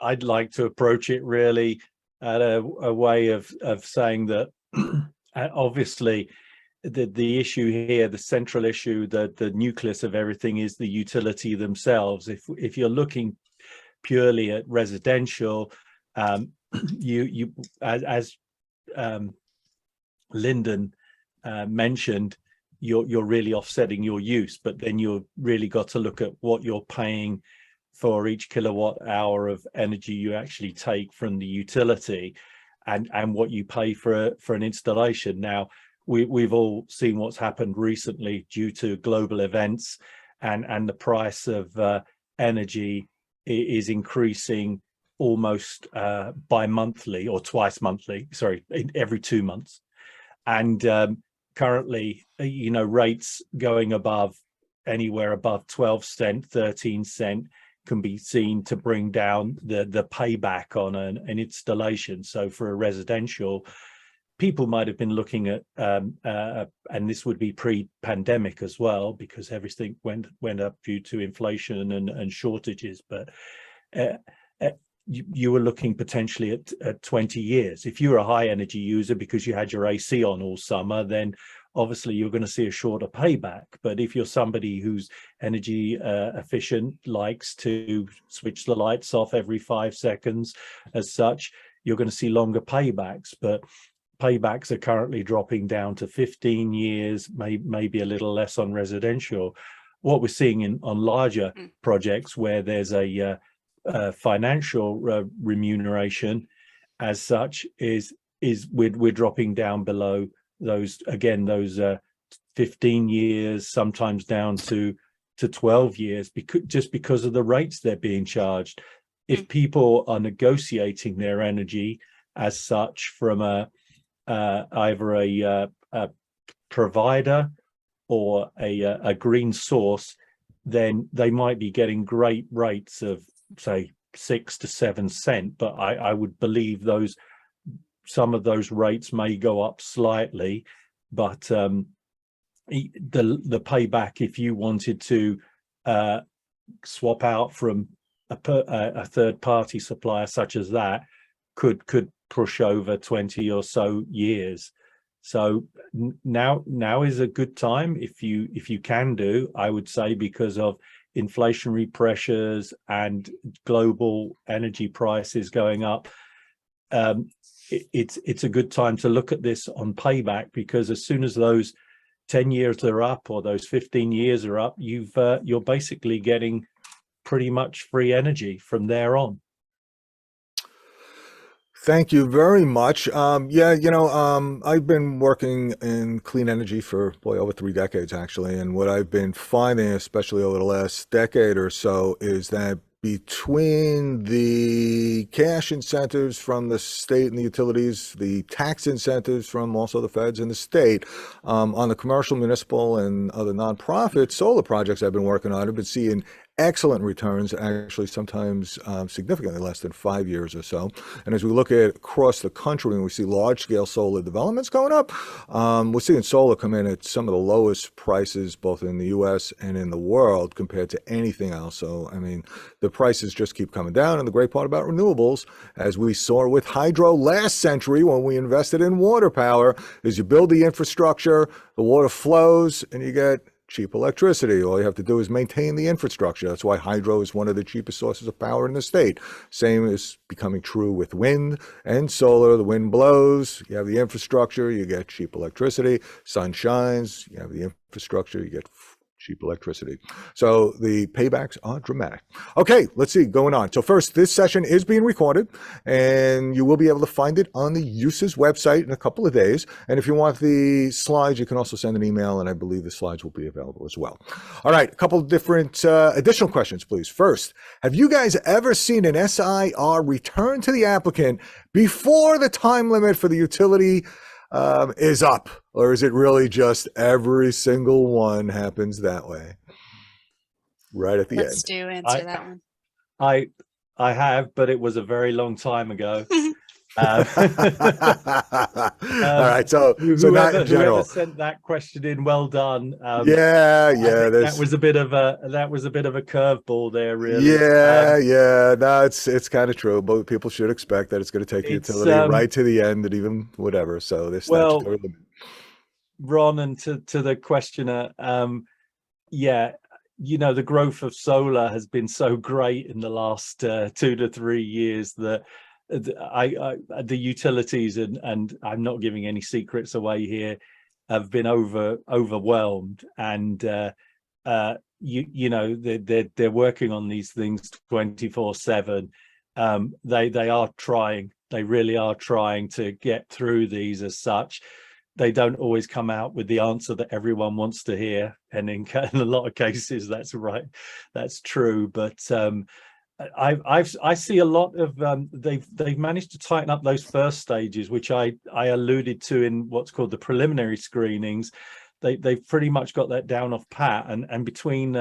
I'd like to approach it really at a way of saying that obviously the issue here, the central issue, the nucleus of everything is the utility themselves. If you're looking purely at residential, you as Lyndon mentioned, you're really offsetting your use, but then you've really got to look at what you're paying for each kilowatt hour of energy you actually take from the utility, and what you pay for an installation. Now, we've all seen what's happened recently due to global events, and the price of energy is increasing almost bi-monthly or twice monthly, sorry, every 2 months. And currently, you know, rates going anywhere above 12 cent, 13 cent can be seen to bring down the payback on an installation. So for a residential, people might have been looking at, and this would be pre-pandemic as well, because everything went up due to inflation and shortages, but you were looking potentially at 20 years. If you were a high energy user because you had your AC on all summer, then obviously you're going to see a shorter payback. But if you're somebody who's energy efficient, likes to switch the lights off every 5 seconds as such, you're going to see longer paybacks. But paybacks are currently dropping down to 15 years, maybe a little less on residential. What we're seeing on larger projects where there's a financial remuneration as such is we're dropping down below those 15 years, sometimes down to 12 years, because of the rates they're being charged. If people are negotiating their energy as such from either a provider or a green source, then they might be getting great rates of, say, 6 to 7 cents, but I would believe some of those rates may go up slightly, but the payback, if you wanted to swap out from a third party supplier such as that could push over 20 or so years. So now is a good time if you can do, I would say, because of inflationary pressures and global energy prices going up. It's a good time to look at this on payback, because as soon as those 10 years are up or those 15 years are up, you're basically getting pretty much free energy from there on. Thank you very much. I've been working in clean energy for over 3 decades, actually. And what I've been finding, especially over the last decade or so, is that between the cash incentives from the state and the utilities, the tax incentives from also the feds and the state, on the commercial, municipal, and other nonprofit solar projects I've been working on, I've been seeing excellent returns, actually sometimes significantly less than 5 years or so. And as we look at across the country and we see large-scale solar developments going up, we're seeing solar come in at some of the lowest prices both in the U.S. and in the world compared to anything else. So, I mean, the prices just keep coming down. And the great part about renewables, as we saw with hydro last century when we invested in water power, is you build the infrastructure, the water flows, and you get cheap electricity. All you have to do is maintain the infrastructure. That's why hydro is one of the cheapest sources of power in the state. Same is becoming true with wind and solar. The wind blows, you have the infrastructure, you get cheap electricity. Sun shines, you have the infrastructure, you get cheap electricity. So the paybacks are dramatic. Okay, let's see, going on. So first, this session is being recorded, and you will be able to find it on the USES website in a couple of days. And if you want the slides, you can also send an email, and I believe the slides will be available as well. All right, a couple of different additional questions, please. First, have you guys ever seen an SIR return to the applicant before the time limit for the utility is up? Or is it really just every single one happens that way? Right at the Let's end. Stu answer that one. I have, but it was a very long time ago. All right, so not in general. Whoever sent that question in, well done. That was a bit of a curveball there, really. No, it's kind of true, but people should expect that it's going to take the utility right to the end and even whatever. So this statutory limit. Ron, and to the questioner, the growth of solar has been so great in the last 2 to 3 years that the utilities, and I'm not giving any secrets away here, have been overwhelmed, and they're working on these things 24/7. They really are trying to get through these as such. They don't always come out with the answer that everyone wants to hear, and in a lot of cases that's right, that's true. But I see a lot of they've managed to tighten up those first stages, which I alluded to in what's called the preliminary screenings. They've pretty much got that down off pat, and between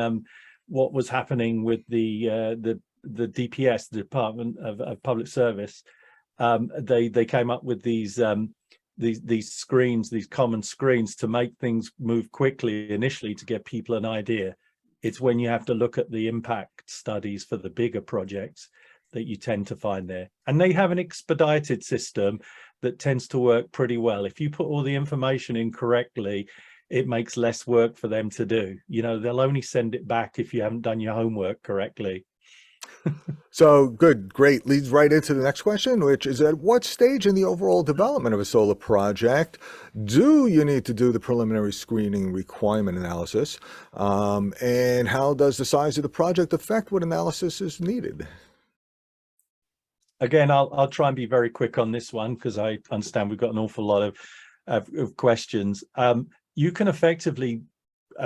what was happening with the DPS, the Department of Public Service, they came up with these screens, these common screens, to make things move quickly initially to give people an idea. It's when you have to look at the impact studies for the bigger projects that you tend to find there. And they have an expedited system that tends to work pretty well. If you put all the information in correctly, it makes less work for them to do. They'll only send it back if you haven't done your homework correctly. So great. Leads right into the next question, which is, at what stage in the overall development of a solar project do you need to do the preliminary screening requirement analysis? And how does the size of the project affect what analysis is needed? Again, I'll try and be very quick on this one, because I understand we've got an awful lot of questions. You can effectively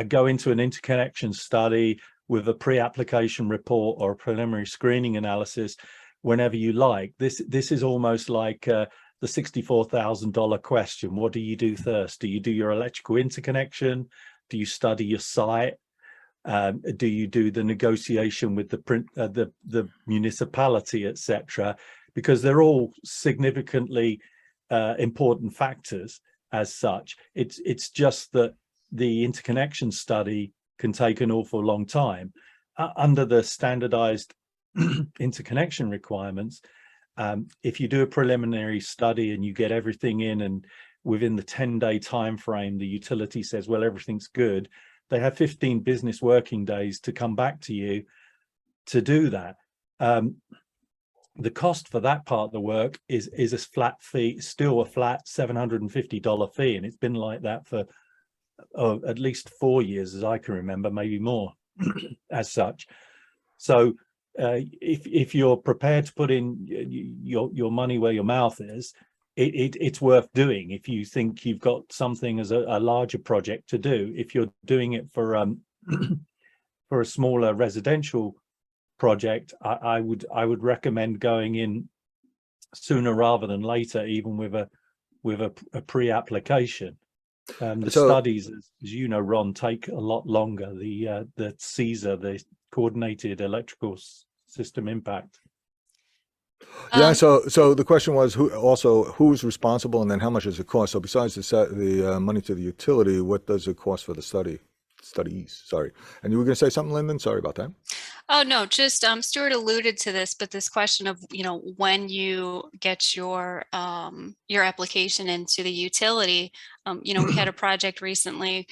go into an interconnection study with a pre-application report or a preliminary screening analysis whenever you like. This is almost like the $64,000 question. What do you do first? Do you do your electrical interconnection? Do you study your site? Do you do the negotiation with the municipality, etc.? Because they're all significantly important factors as such. It's just that the interconnection study can take an awful long time. Under the standardized interconnection requirements, if you do a preliminary study and you get everything in, and within the 10-day time frame the utility says, well, everything's good, they have 15 business working days to come back to you to do that. The cost for that part of the work is a flat fee, still a flat $750 fee, and it's been like that for at least 4 years, as I can remember, maybe more, as such. So if you're prepared to put in your money where your mouth is, it's worth doing if you think you've got something as a larger project to do. If you're doing it for for a smaller residential project, I would recommend going in sooner rather than later, even with a pre-application. The studies, as you know, Ron, take a lot longer. The CESA, the Coordinated Electrical System Impact. Yeah, so the question was who's responsible, and then how much does it cost? So besides the money to the utility, what does it cost for the studies? Sorry, and you were going to say something, Lyndon? Sorry about that. Oh no, just Stuart alluded to this, but this question of, you know, when you get your application into the utility, you know, we had a project recently.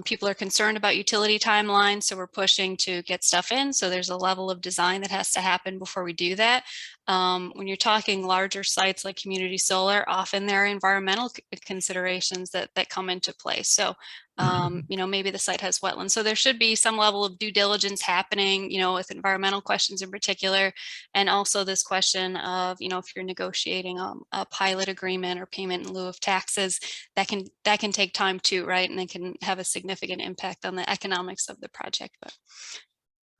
People are concerned about utility timelines, so we're pushing to get stuff in. So there's a level of design that has to happen before we do that. When you're talking larger sites like community solar, often there are environmental considerations that come into play. So, you know, maybe the site has wetlands. So there should be some level of due diligence happening, you know, with environmental questions in particular. And also this question of, you know, if you're negotiating a pilot agreement or payment in lieu of taxes, that can take time too, right? And it can have a significant impact on the economics of the project. But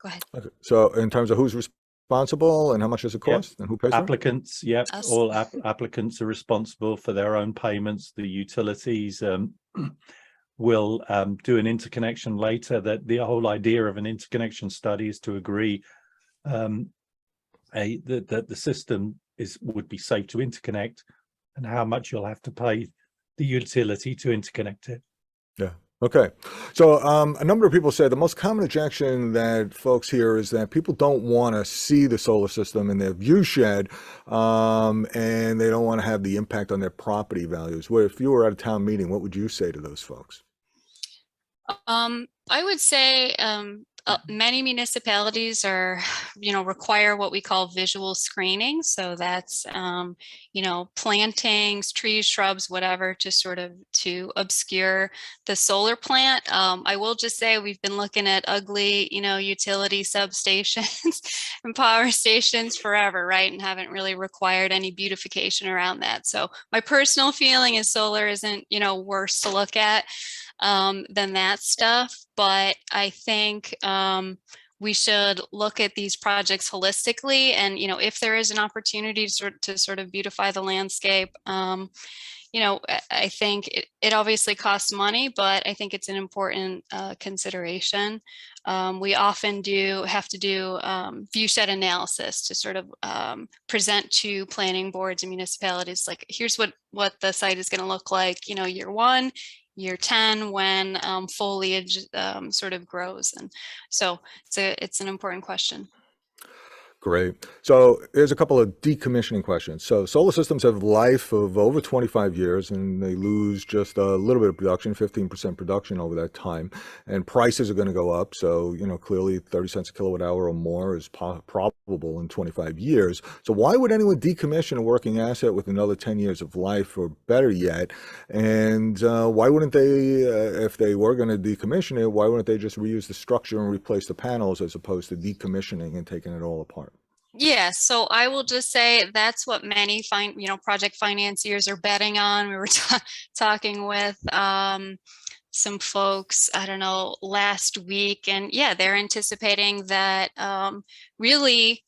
go ahead. Okay. So in terms of who's responsible and how much does it cost, and who pays for it? Applicants, yep, all applicants are responsible for their own payments. The utilities will do an interconnection later. That the whole idea of an interconnection study is to agree that the system would be safe to interconnect, and how much you'll have to pay the utility to interconnect it. Yeah. Okay. So a number of people say the most common objection that folks hear is that people don't want to see the solar system in their view shed, and they don't want to have the impact on their property values. Well, if you were at a town meeting, what would you say to those folks? I would say many municipalities require what we call visual screening. So that's, plantings, trees, shrubs, whatever, to obscure the solar plant. I will just say we've been looking at ugly, utility substations and power stations forever, right? And haven't really required any beautification around that. So my personal feeling is solar isn't, worse to look at than that stuff. But I think we should look at these projects holistically, and if there is an opportunity to sort of beautify the landscape, I think it obviously costs money, but I think it's an important consideration. We often have to do view shed analysis to sort of present to planning boards and municipalities, like, here's what the site is going to look like, year 1, year 10, when foliage sort of grows. And so it's an important question. Great. So here's a couple of decommissioning questions. So solar systems have life of over 25 years, and they lose just a little bit of production, 15% production over that time. And prices are going to go up. So, clearly 30 cents a kilowatt hour or more is probable in 25 years. So why would anyone decommission a working asset with another 10 years of life, or better yet? And why wouldn't they, if they were going to decommission it, why wouldn't they just reuse the structure and replace the panels as opposed to decommissioning and taking it all apart? Yeah, so I will just say that's what many project financiers are betting on. We were talking with some folks, I don't know, last week, and yeah, they're anticipating that really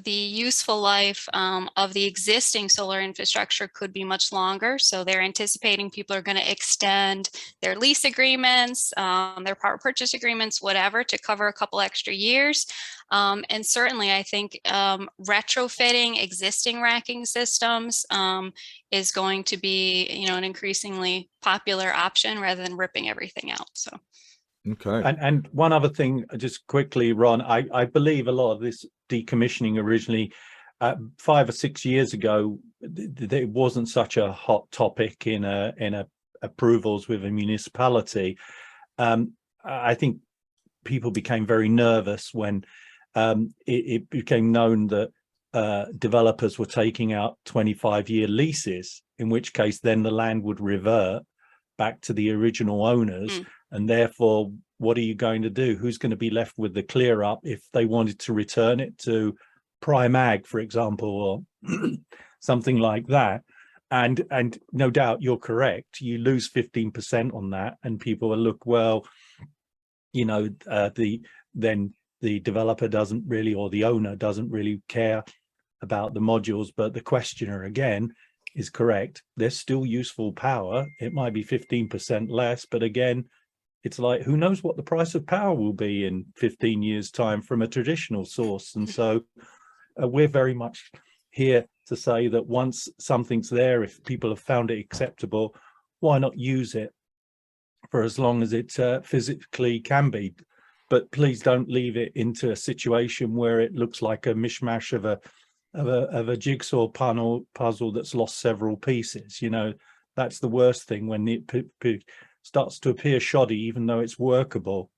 the useful life of the existing solar infrastructure could be much longer. So they're anticipating people are going to extend their lease agreements, their power purchase agreements, whatever, to cover a couple extra years. And certainly I think retrofitting existing racking systems is going to be, an increasingly popular option rather than ripping everything out. So. Okay. And one other thing, just quickly, Ron, I believe a lot of this decommissioning originally 5 or 6 years ago, it wasn't such a hot topic in approvals with a municipality. I think people became very nervous when it became known that developers were taking out 25-year leases, in which case then the land would revert back to the original owners. And therefore, what are you going to do? Who's going to be left with the clear up if they wanted to return it to Prime Ag, for example, or something like that? And no doubt you're correct. You lose 15% on that, and people will look, well, you know, then the developer doesn't really, or the owner doesn't really care about the modules. But the questioner again is correct. There's still useful power. It might be 15% less, but again, it's like, who knows what the price of power will be in 15 years time from a traditional source. And so we're very much here to say that once something's there, if people have found it acceptable, why not use it for as long as it physically can be? But please don't leave it into a situation where it looks like a mishmash of a jigsaw puzzle that's lost several pieces. You know, that's the worst thing, when it starts to appear shoddy, even though it's workable.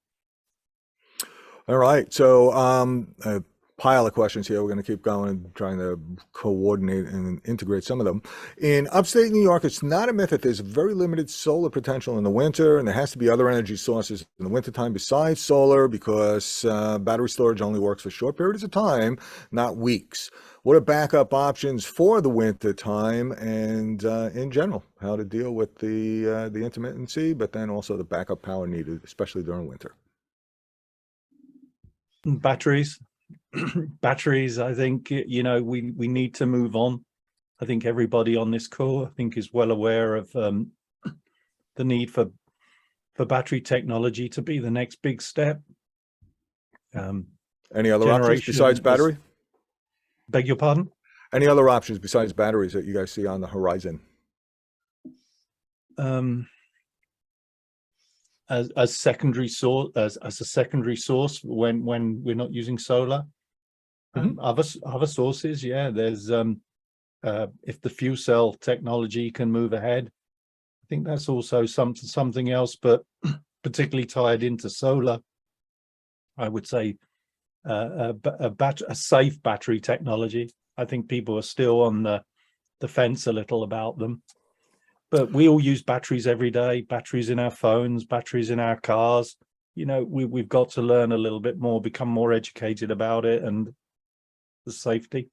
All right. So a pile of questions here. We're going to keep going and trying to coordinate and integrate some of them. In upstate New York, it's not a myth that there's very limited solar potential in the winter, and there has to be other energy sources in the wintertime besides solar, because battery storage only works for short periods of time, not weeks. What are backup options for the winter time, and in general, how to deal with the intermittency, but then also the backup power needed, especially during winter? Batteries. Batteries, I think, you know, we need to move on. I think everybody on this call, I think, is well aware of the need for battery technology to be the next big step. Any other options besides battery? Beg your pardon? Any other options besides batteries that you guys see on the horizon? As secondary source, as a secondary source when we're not using solar. Other sources, yeah. There's if the fuel cell technology can move ahead, I think that's also something else, but particularly tied into solar, I would say a safe battery technology. I think people are still on the fence a little about them, but we all use batteries every day. Batteries in our phones, batteries in our cars. You know, we've got to learn a little bit more, become more educated about it and the safety.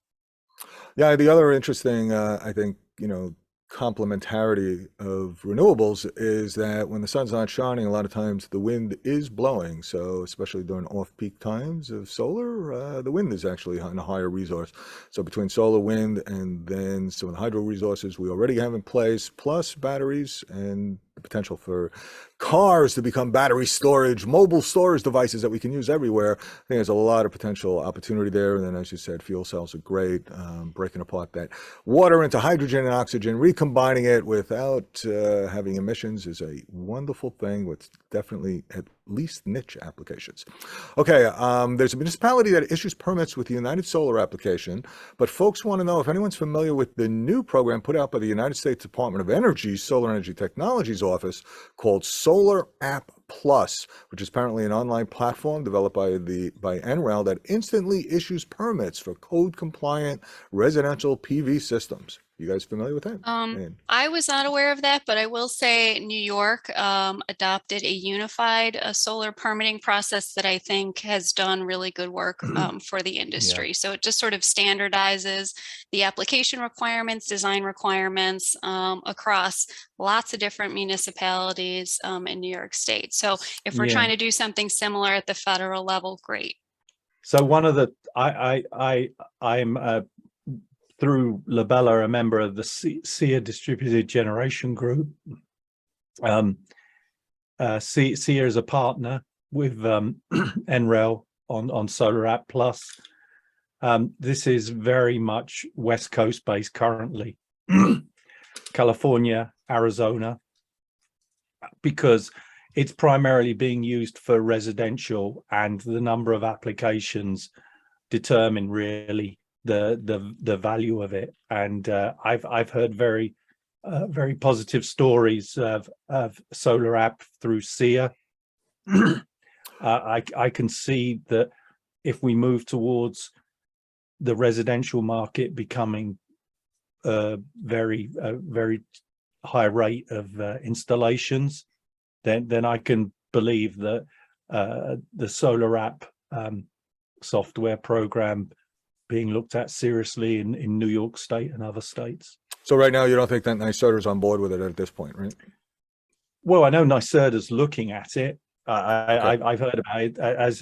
Yeah, the other interesting, I think, you know, complementarity of renewables is that when the sun's not shining, a lot of times the wind is blowing. So especially during off-peak times of solar, the wind is actually a higher resource. So between solar, wind, and then some of the hydro resources we already have in place, plus batteries and the potential for cars to become battery storage, mobile storage devices that we can use everywhere, I think there's a lot of potential opportunity there. And then, as you said, fuel cells are great, breaking apart that water into hydrogen and oxygen, recombining it without having emissions is a wonderful thing with definitely at least niche applications. Okay, there's a municipality that issues permits with the United Solar application, but folks want to know if anyone's familiar with the new program put out by the United States Department of Energy's Solar Energy Technologies Office called Solar App Plus, which is apparently an online platform developed by NREL that instantly issues permits for code-compliant residential PV systems. You guys familiar with that? I was not aware of that, but I will say New York adopted a unified solar permitting process that I think has done really good work for the industry. Yeah. So it just sort of standardizes the application requirements, design requirements across lots of different municipalities in New York State. So if we're trying to do something similar at the federal level, great. So one of the, I'm through Labella, a member of the SEER Distributed Generation Group. SEER is a partner with NREL on Solar App Plus. This is very much West Coast based currently, California, Arizona, because it's primarily being used for residential, and the number of applications determine really the value of it. And I've heard very positive stories of solar app through SEER. I can see that if we move towards the residential market becoming a very high rate of installations, then I can believe that the solar app software program being looked at seriously in New York State and other states. So right now, you don't think that NYSERDA's on board with it at this point, right? Well, I know NYSERDA's looking at it. I've heard about it. As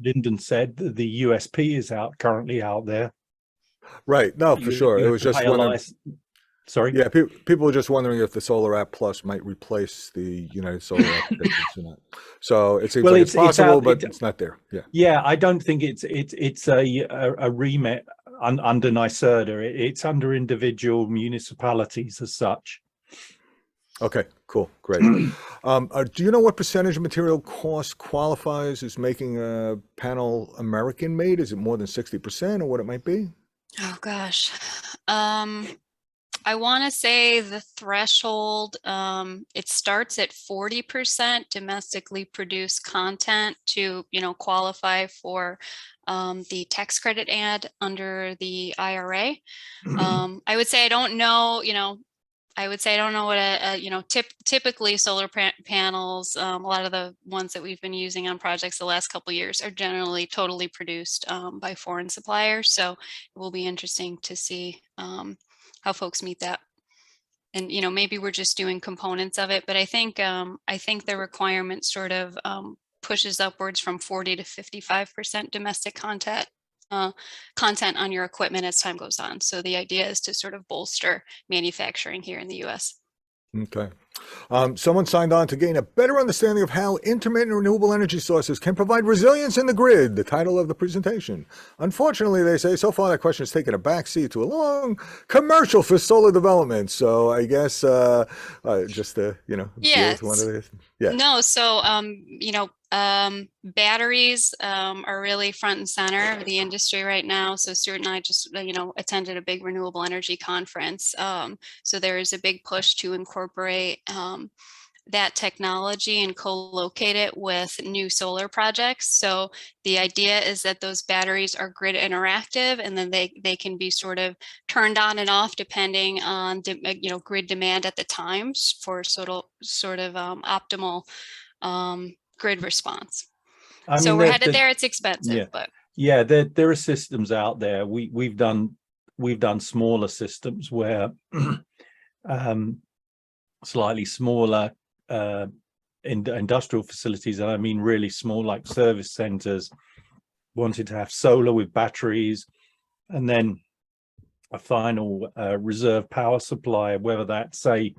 Lyndon said, the USP is currently out there. Right. No, for sure. It was just wondering. Sorry. Yeah, people were just wondering if the Solar App Plus might replace the United Solar applications or not. So it seems like it's possible, but it's not there. Yeah. Yeah, I don't think it's a remit under NYSERDA. It's under individual municipalities as such. Okay, cool, great. Do you know what percentage of material cost qualifies as making a panel American made? Is it more than 60% or what it might be? Oh gosh. I want to say the threshold, it starts at 40% domestically produced content to, qualify for the tax credit ad under the IRA. I would say I don't know, what typically solar panels, a lot of the ones that we've been using on projects the last couple of years are generally totally produced by foreign suppliers. So it will be interesting to see how folks meet that. And, maybe we're just doing components of it, but I think the requirement sort of pushes upwards from 40 to 55% domestic content on your equipment as time goes on. So the idea is to sort of bolster manufacturing here in the US. Okay. Someone signed on to gain a better understanding of how intermittent renewable energy sources can provide resilience in the grid, the title of the presentation. Unfortunately, they say, so far that question has taken a backseat to a long commercial for solar development. So I guess just to, deal with one of these. Yeah. No, so, batteries are really front and center of the industry right now. So Stuart and I just, attended a big renewable energy conference. So there is a big push to incorporate that technology and co-locate it with new solar projects. So the idea is that those batteries are grid interactive, and then they can be sort of turned on and off depending on grid demand at the time for sort of optimal grid response. So we're headed there. It's expensive, but yeah, there are systems out there. We've done smaller systems where slightly smaller industrial facilities, and I mean really small, like service centers, wanted to have solar with batteries, and then a final reserve power supply, whether that's say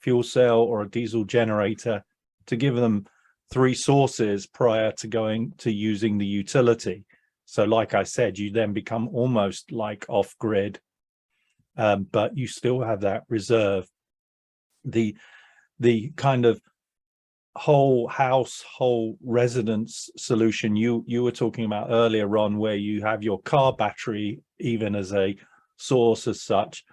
fuel cell or a diesel generator, to give them 3 sources prior to going to using the utility. So like I said, you then become almost like off grid, but you still have that reserve. The kind of whole house, whole residence solution you were talking about earlier, Ron, where you have your car battery even as a source as such,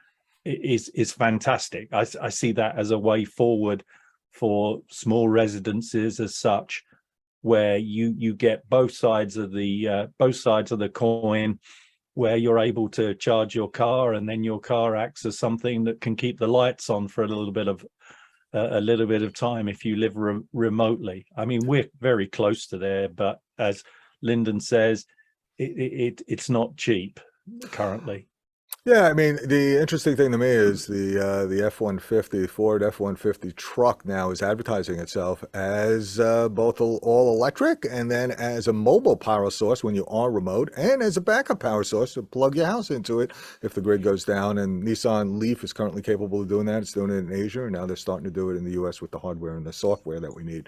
is fantastic. I see that as a way forward for small residences as such, where you get both sides of the coin, where you're able to charge your car, and then your car acts as something that can keep the lights on for a little bit of time if you live remotely. I mean, we're very close to there, but as Lyndon says, it's not cheap currently. Yeah, I mean, the interesting thing to me is the F-150, Ford F-150 truck now is advertising itself as both all electric and then as a mobile power source when you are remote, and as a backup power source to plug your house into it if the grid goes down. And Nissan Leaf is currently capable of doing that. It's doing it in Asia, and now they're starting to do it in the US with the hardware and the software that we need.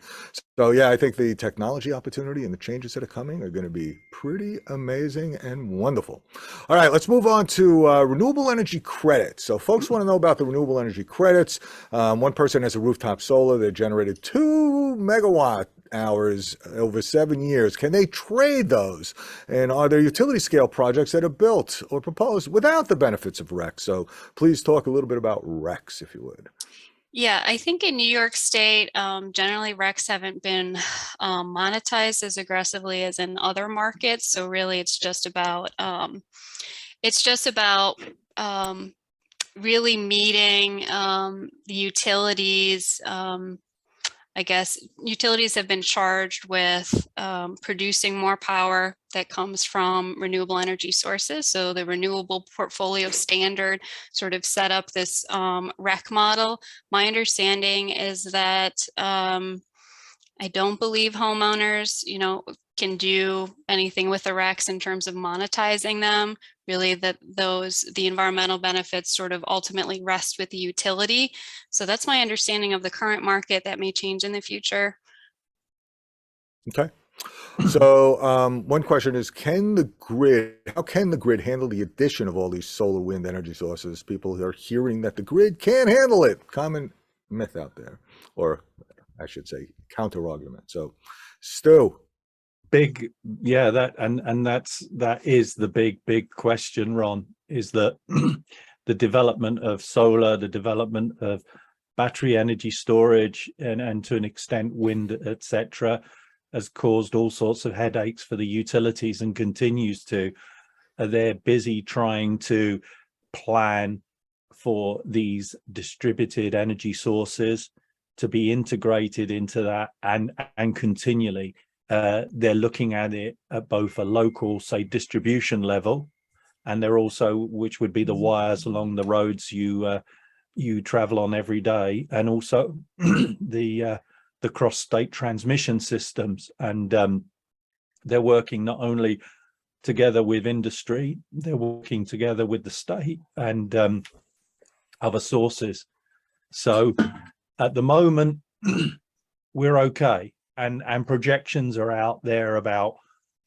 So yeah, I think the technology opportunity and the changes that are coming are going to be pretty amazing and wonderful. All right, let's move on to renewable energy credits. So folks want to know about the renewable energy credits. One person has a rooftop solar. They generated 2 megawatt hours over 7 years. Can they trade those? And are there utility scale projects that are built or proposed without the benefits of RECs? So please talk a little bit about RECs, if you would. Yeah, I think in New York State, generally RECs haven't been monetized as aggressively as in other markets. So really, it's just about really meeting the utilities. I guess utilities have been charged with producing more power that comes from renewable energy sources. So the renewable portfolio standard sort of set up this REC model. My understanding is that I don't believe homeowners, can do anything with the RECs in terms of monetizing them. Really, the environmental benefits sort of ultimately rest with the utility. So that's my understanding of the current market. That may change in the future. Okay. So one question is, how can the grid handle the addition of all these solar, wind energy sources? People are hearing that the grid can't handle it. Common myth out there, or I should say counter argument. So Stu. That is the big question, Ron, is that the development of solar, the development of battery energy storage, and to an extent wind, etc., has caused all sorts of headaches for the utilities and continues to. They're busy trying to plan for these distributed energy sources to be integrated into that, and continually. They're looking at it at both a local, say, distribution level, and they're also, which would be the wires along the roads you travel on every day, and also the cross-state transmission systems. And they're working not only together with industry, they're working together with the state and other sources. So at the moment, we're okay. And projections are out there about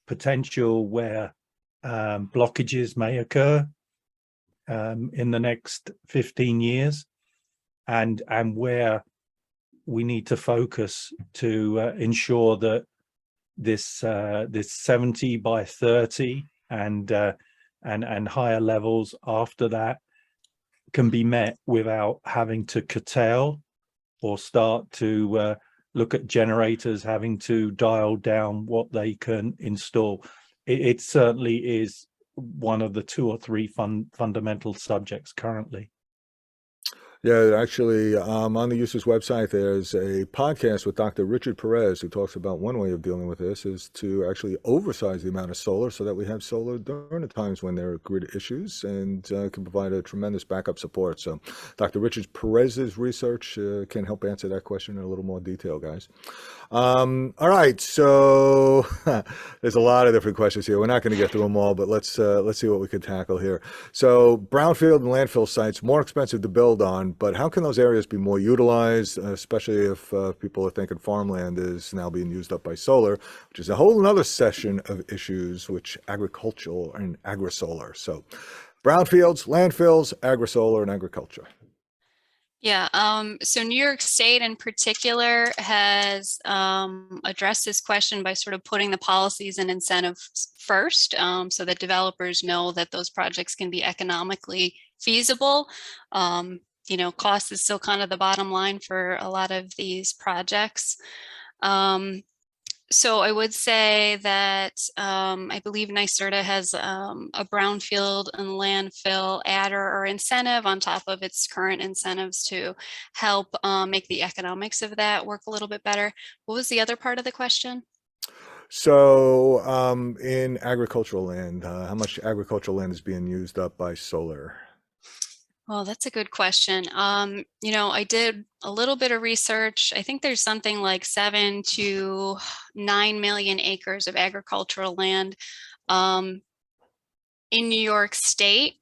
potential where blockages may occur in the next 15 years, and where we need to focus to ensure that this 70 by 30 and higher levels after that can be met without having to curtail or start to look at generators having to dial down what they can install. It certainly is one of the 2 or 3 fundamental subjects currently. Yeah, actually, on the USER's website, there's a podcast with Dr. Richard Perez, who talks about one way of dealing with this is to actually oversize the amount of solar so that we have solar during the times when there are grid issues, and can provide a tremendous backup support. So Dr. Richard Perez's research can help answer that question in a little more detail, guys. All right, so there's a lot of different questions here. We're not going to get through them all, but let's see what we can tackle here. So brownfield and landfill sites, more expensive to build on, but how can those areas be more utilized, especially if people are thinking farmland is now being used up by solar, which is a whole another session of issues, which agricultural and agri-solar. So brownfields, landfills, agri-solar, and agriculture. Yeah, so New York State in particular has addressed this question by sort of putting the policies and incentives first, so that developers know that those projects can be economically feasible. Cost is still kind of the bottom line for a lot of these projects. So I would say that I believe NYSERDA has a brownfield and landfill adder or incentive on top of its current incentives to help make the economics of that work a little bit better. What was the other part of the question? So in agricultural land, how much agricultural land is being used up by solar? Well, that's a good question. I did a little bit of research. I think there's something like 7 to 9 million acres of agricultural land in New York State.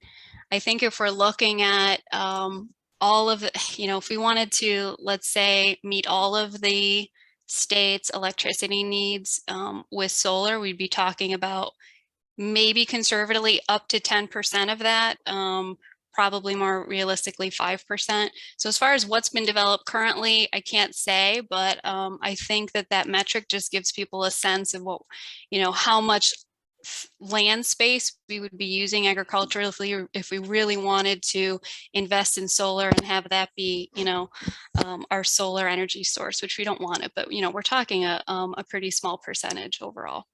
I think if we're looking at all of the, if we wanted to, let's say, meet all of the state's electricity needs with solar, we'd be talking about maybe conservatively up to 10% of that, probably more realistically 5%. So as far as what's been developed currently, I can't say, but I think that metric just gives people a sense of what, how much land space we would be using agriculturally if we really wanted to invest in solar and have that be, our solar energy source, which we don't want it, but we're talking a pretty small percentage overall.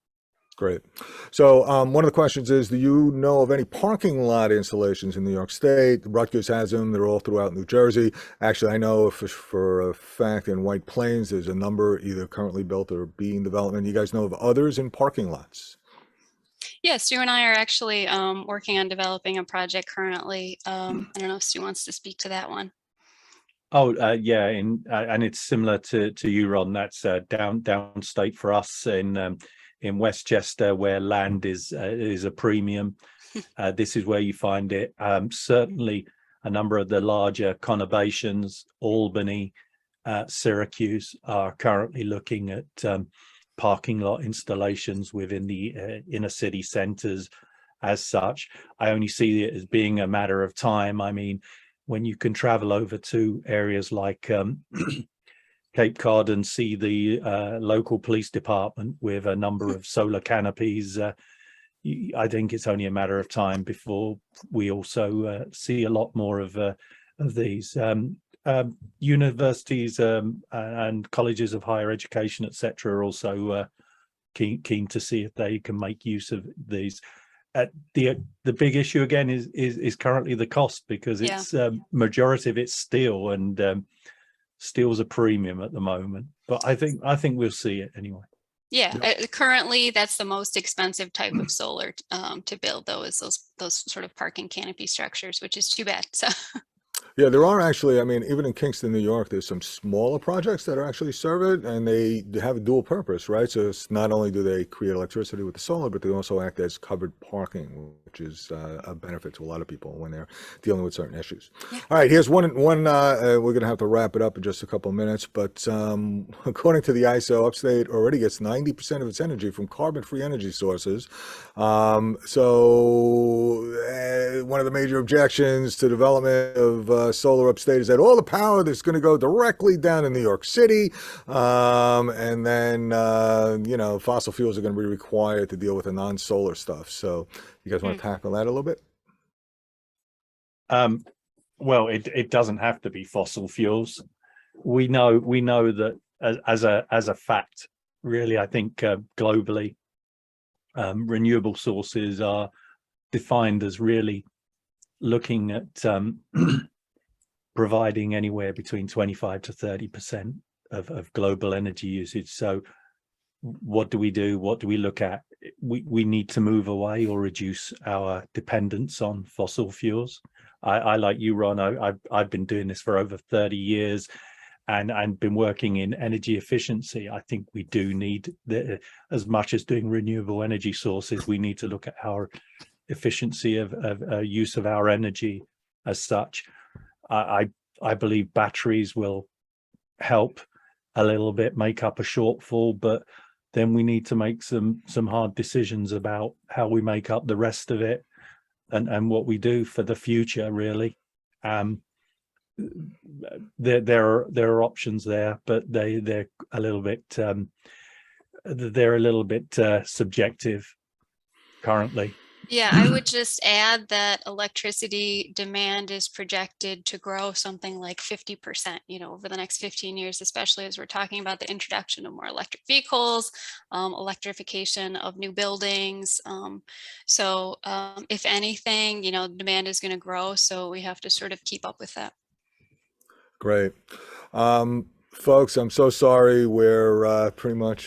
Great. So one of the questions is, do you know of any parking lot installations in New York State? Rutgers has them. They're all throughout New Jersey. Actually, I know for a fact in White Plains, there's a number either currently built or being developed. And you guys know of others in parking lots? Yeah, Stu and I are actually working on developing a project currently. I don't know if Stu wants to speak to that one. Oh, yeah, and it's similar to you, Ron. That's downstate for us in Westchester, where land is a premium. This is where you find it. Certainly, a number of the larger conurbations, Albany, Syracuse, are currently looking at parking lot installations within the inner city centers. As such, I only see it as being a matter of time. I mean, when you can travel over to areas like Cape Cod and see the local police department with a number of solar canopies, I think it's only a matter of time before we also see a lot more of these. Universities and colleges of higher education, etc., are also keen to see if they can make use of these. The big issue again is currently the cost, because it's majority of it's steel, and steel's a premium at the moment. But I think we'll see it anyway. Yeah, currently that's the most expensive type of solar to build, though, is those sort of parking canopy structures, which is too bad. So. Yeah, there are actually, I mean, even in Kingston, New York, there's some smaller projects that are actually serve it, and they have a dual purpose, right? So it's not only do they create electricity with the solar, but they also act as covered parking, which is a benefit to a lot of people when they're dealing with certain issues. Yeah. All right, here's one. We're going to have to wrap it up in just a couple of minutes, but according to the ISO, upstate already gets 90% of its energy from carbon-free energy sources. So one of the major objections to development of solar upstate is that all the power that's going to go directly down in New York City, and then fossil fuels are going to be required to deal with the non-solar stuff. So you guys want to tackle that a little bit? Well, it doesn't have to be fossil fuels. We know that as a fact, really. I think globally, renewable sources are defined as really looking at providing anywhere between 25 to 30% of global energy usage. So what do we do? What do we look at? We need to move away or reduce our dependence on fossil fuels. I like you, Ron, I've been doing this for over 30 years and been working in energy efficiency. I think we do need, as much as doing renewable energy sources, we need to look at our efficiency of use of our energy as such. I believe batteries will help a little bit make up a shortfall, but then we need to make some hard decisions about how we make up the rest of it and what we do for the future, really. There are options there, but they're a little bit subjective currently. Yeah, I would just add that electricity demand is projected to grow something like 50%, over the next 15 years, especially as we're talking about the introduction of more electric vehicles, electrification of new buildings. So if anything, demand is going to grow, so we have to sort of keep up with that. Great. Folks, I'm so sorry. We're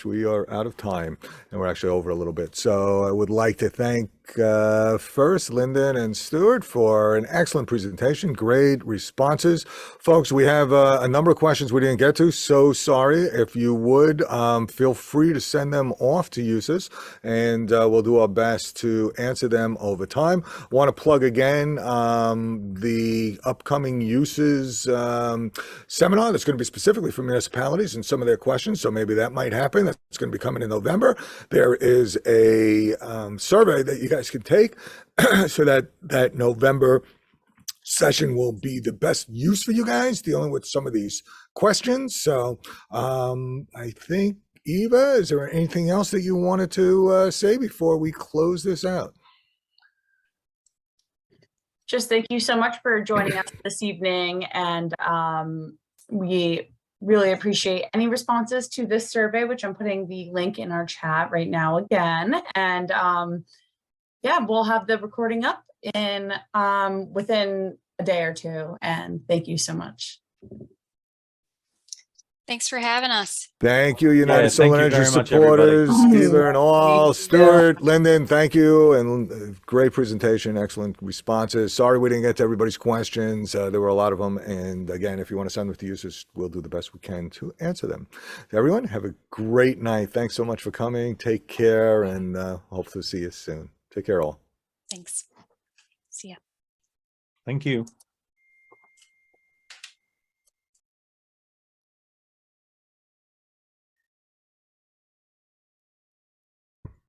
we are out of time, and we're actually over a little bit. So I would like to thank first Lyndon and Stuart for an excellent presentation. Great responses. Folks, we have a number of questions we didn't get to. So sorry. If you would, feel free to send them off to USIS, and we'll do our best to answer them over time. Want to plug again the upcoming USIS seminar that's going to be specifically for municipalities and some of their questions. So maybe that might happen. That's going to be coming in November. There is a survey that you guys can take so that November session will be the best use for you guys dealing with some of these questions. So I think, Eva, is there anything else that you wanted to say before we close this out? Just thank you so much for joining us this evening, and we really appreciate any responses to this survey, which I'm putting the link in our chat right now again. And yeah, we'll have the recording up in within a day or two. And thank you so much. Thanks for having us. Thank you, United Yeah, Solar thank you Energy very much, everybody. supporters, Eva and all. Thank you. Stuart, Lyndon, thank you, and great presentation, excellent responses. Sorry we didn't get to everybody's questions. There were a lot of them, and again, if you want to send them to users, we'll do the best we can to answer them. Everyone, have a great night. Thanks so much for coming. Take care, and hope to see you soon. Take care, all. Thanks. See ya. Thank you.